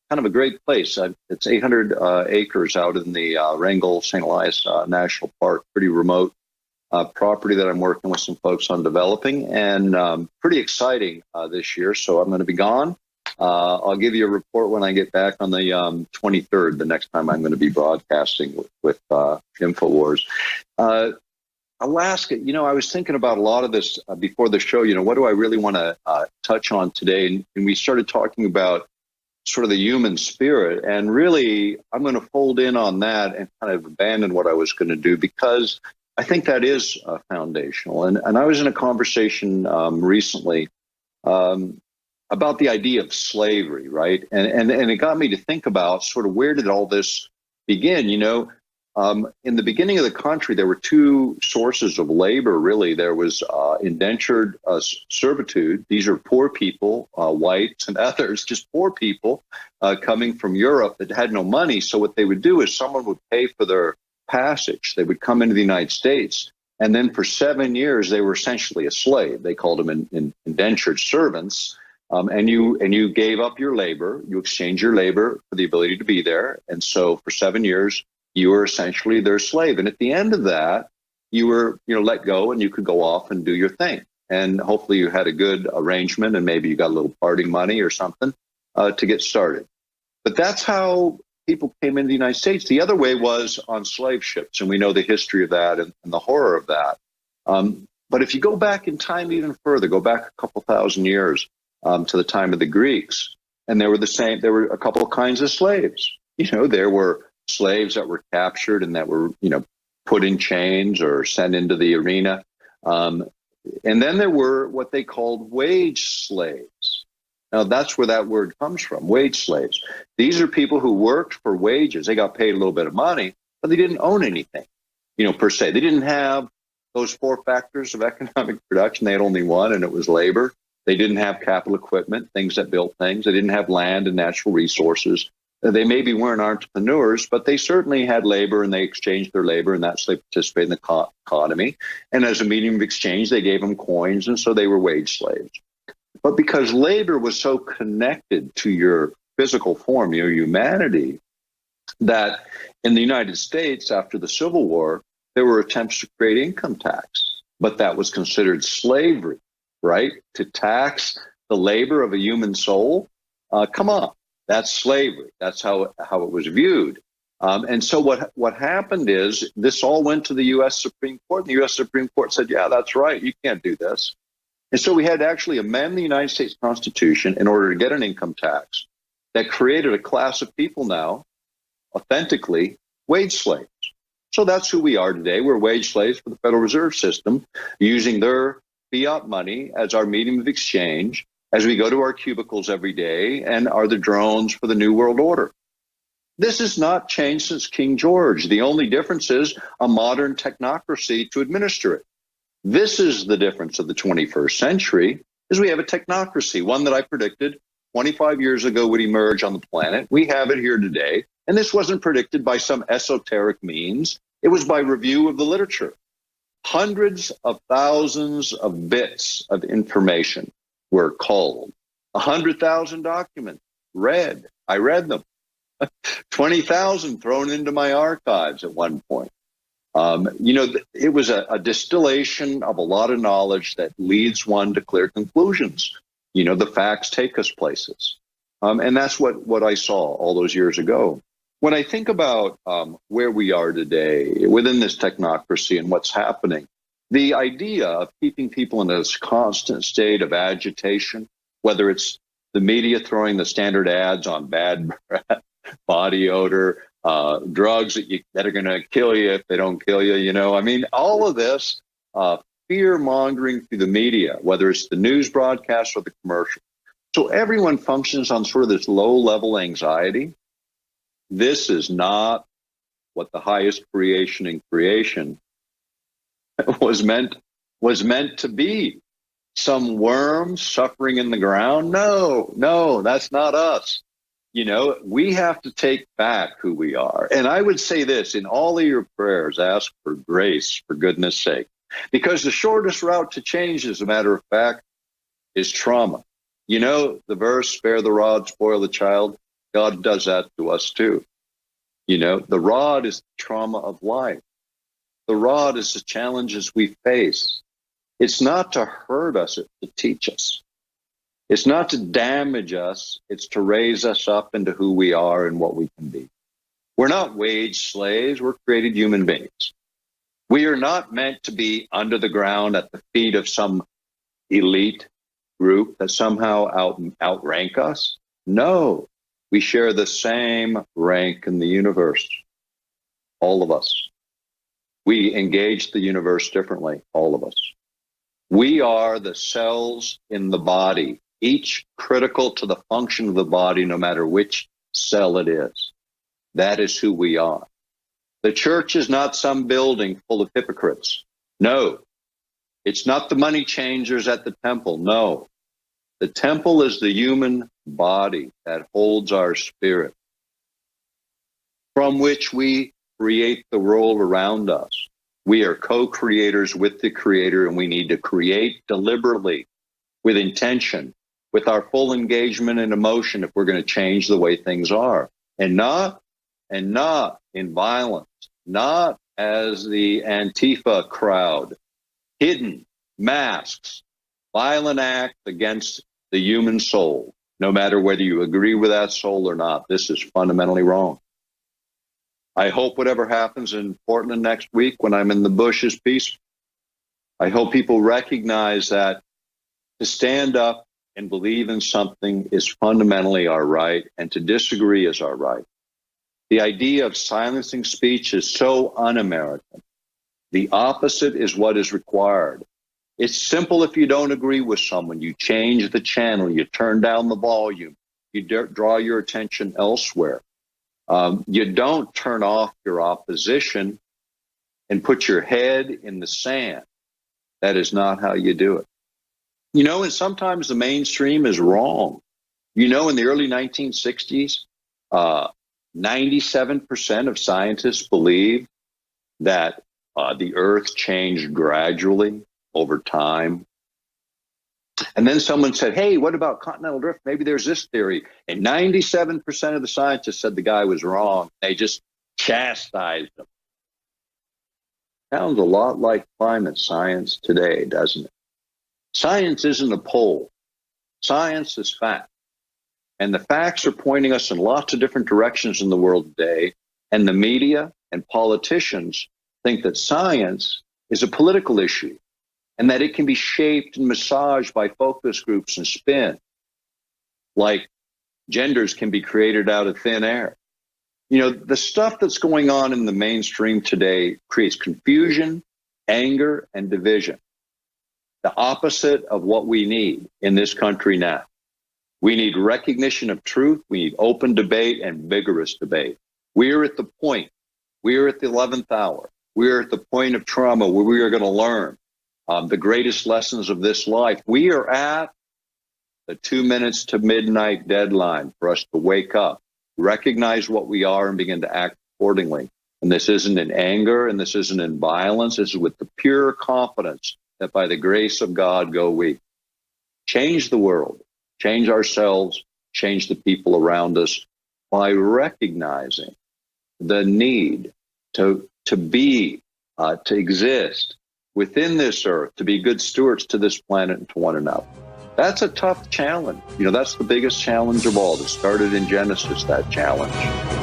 kind of a great place. It's 800 acres out in the Wrangell St. Elias National Park, pretty remote property that I'm working with some folks on developing, and pretty exciting this year. So I'm going to be gone. I'll give you a report when I get back on the 23rd, the next time I'm going to be broadcasting with InfoWars. Alaska, you know, I was thinking about a lot of this before the show. You know, what do I really want to touch on today? And we started talking about sort of the human spirit. And really, I'm going to fold in on that and kind of abandon what I was going to do, because I think that is foundational. And I was in a conversation recently about the idea of slavery, right? And it got me to think about sort of where did all this begin? You know, in the beginning of the country, there were two sources of labor, really. There was indentured servitude. These are poor people, whites and others, just poor people coming from Europe that had no money. So what they would do is someone would pay for their passage. They would come into the United States. And then for 7 years, they were essentially a slave. They called them indentured servants. And you gave up your labor. You exchanged your labor for the ability to be there. And so for 7 years, you were essentially their slave. And at the end of that, you were, you know, let go and you could go off and do your thing. And hopefully you had a good arrangement and maybe you got a little parting money or something to get started. But that's how people came into the United States. The other way was on slave ships. And we know the history of that and the horror of that. But if you go back in time even further, go back a couple thousand years to the time of the Greeks, and there were a couple of kinds of slaves. You know, there were slaves that were captured and that were, you know, put in chains or sent into the arena. And then there were what they called wage slaves. Now, that's where that word comes from, wage slaves. These are people who worked for wages. They got paid a little bit of money, but they didn't own anything, you know, per se. They didn't have those four factors of economic production. They had only one, and it was labor. They didn't have capital equipment, things that built things. They didn't have land and natural resources. They maybe weren't entrepreneurs, but they certainly had labor, and they exchanged their labor, and that's they participated in the economy. And as a medium of exchange, they gave them coins, and so they were wage slaves. But because labor was so connected to your physical form, your humanity, that in the United States after the Civil War, there were attempts to create income tax, but that was considered slavery, right? To tax the labor of a human soul, come on. That's slavery. That's how it was viewed. And so what happened is this all went to the U.S. Supreme Court. And the U.S. Supreme Court said, yeah, that's right. You can't do this. And so we had to actually amend the United States Constitution in order to get an income tax that created a class of people now, authentically, wage slaves. So that's who we are today. We're wage slaves for the Federal Reserve System, using their fiat money as our medium of exchange, as we go to our cubicles every day and are the drones for the New World Order. This has not changed since King George. The only difference is a modern technocracy to administer it. This is the difference of the 21st century, is we have a technocracy, one that I predicted 25 years ago would emerge on the planet. We have it here today. And this wasn't predicted by some esoteric means. It was by review of the literature. Hundreds of thousands of bits of information were culled. 100,000 documents read. I read them. 20,000 thrown into my archives at one point. You know, it was a distillation of a lot of knowledge that leads one to clear conclusions. You know, the facts take us places. And that's what I saw all those years ago. When I think about where we are today within this technocracy and what's happening, The idea of keeping people in this constant state of agitation, whether it's the media throwing the standard ads on bad breath, body odor, drugs that are going to kill you if they don't kill you, you know, I mean, all of this fear mongering through the media, whether it's the news broadcast or the commercial. So everyone functions on sort of this low level anxiety. This is not what the highest creation in creation was meant to be. Some worm suffering in the ground. No, that's not us. You know, we have to take back who we are. And I would say this, in all of your prayers, ask for grace, for goodness sake, because the shortest route to change, as a matter of fact, is trauma. You know, the verse, spare the rod, spoil the child. God does that to us too. You know, the rod is the trauma of life. The rod is the challenges we face. It's not to hurt us, it's to teach us. It's not to damage us, it's to raise us up into who we are and what we can be. We're not wage slaves, we're created human beings. We are not meant to be under the ground at the feet of some elite group that somehow outrank us. No, we share the same rank in the universe, all of us. We engage the universe differently, all of us. We are the cells in the body, each critical to the function of the body, no matter which cell it is. That is who we are. The church is not some building full of hypocrites. No. It's not the money changers at the temple. No. The temple is the human body that holds our spirit, from which we create the world around us. We are co-creators with the Creator, and we need to create deliberately, with intention, with our full engagement and emotion if we're going to change the way things are. And not in violence, not as the Antifa crowd, hidden, masks, violent act against the human soul. No matter whether you agree with that soul or not, this is fundamentally wrong. I hope whatever happens in Portland next week when I'm in the bush is peaceful. I hope people recognize that to stand up and believe in something is fundamentally our right, and to disagree is our right. The idea of silencing speech is so un-American. The opposite is what is required. It's simple if you don't agree with someone. You change the channel, you turn down the volume, you draw your attention elsewhere. You don't turn off your opposition and put your head in the sand. That is not how you do it. You know, and sometimes the mainstream is wrong. You know, in the early 1960s, 97% of scientists believed that the Earth changed gradually over time. And then someone said, hey, what about continental drift? Maybe there's this theory. And 97% of the scientists said the guy was wrong. They just chastised him. Sounds a lot like climate science today, doesn't it? Science isn't a poll. Science is fact. And the facts are pointing us in lots of different directions in the world today. And the media and politicians think that science is a political issue, and that it can be shaped and massaged by focus groups and spin, like genders can be created out of thin air. You know, the stuff that's going on in the mainstream today creates confusion, anger, and division. The opposite of what we need in this country now. We need recognition of truth. We need open debate and vigorous debate. We are at the point. We are at the 11th hour. We are at the point of trauma where we are going to learn the greatest lessons of this life. We are at the 2 minutes to midnight deadline for us to wake up, recognize what we are, and begin to act accordingly. And this isn't in anger, and this isn't in violence. This is with the pure confidence that by the grace of God go we. Change the world, change ourselves, change the people around us by recognizing the need to be, to exist within this earth, to be good stewards to this planet and to one another. That's a tough challenge. You know, that's the biggest challenge of all. That started in Genesis, that challenge.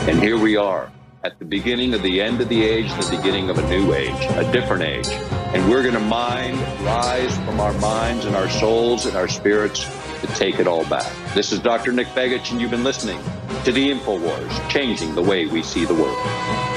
And here we are. at the beginning of the end of the age, the beginning of a new age, a different age. And we're going to rise from our minds and our souls and our spirits to take it all back. This is Dr. Nick Begich, and you've been listening to the InfoWars, changing the way we see the world.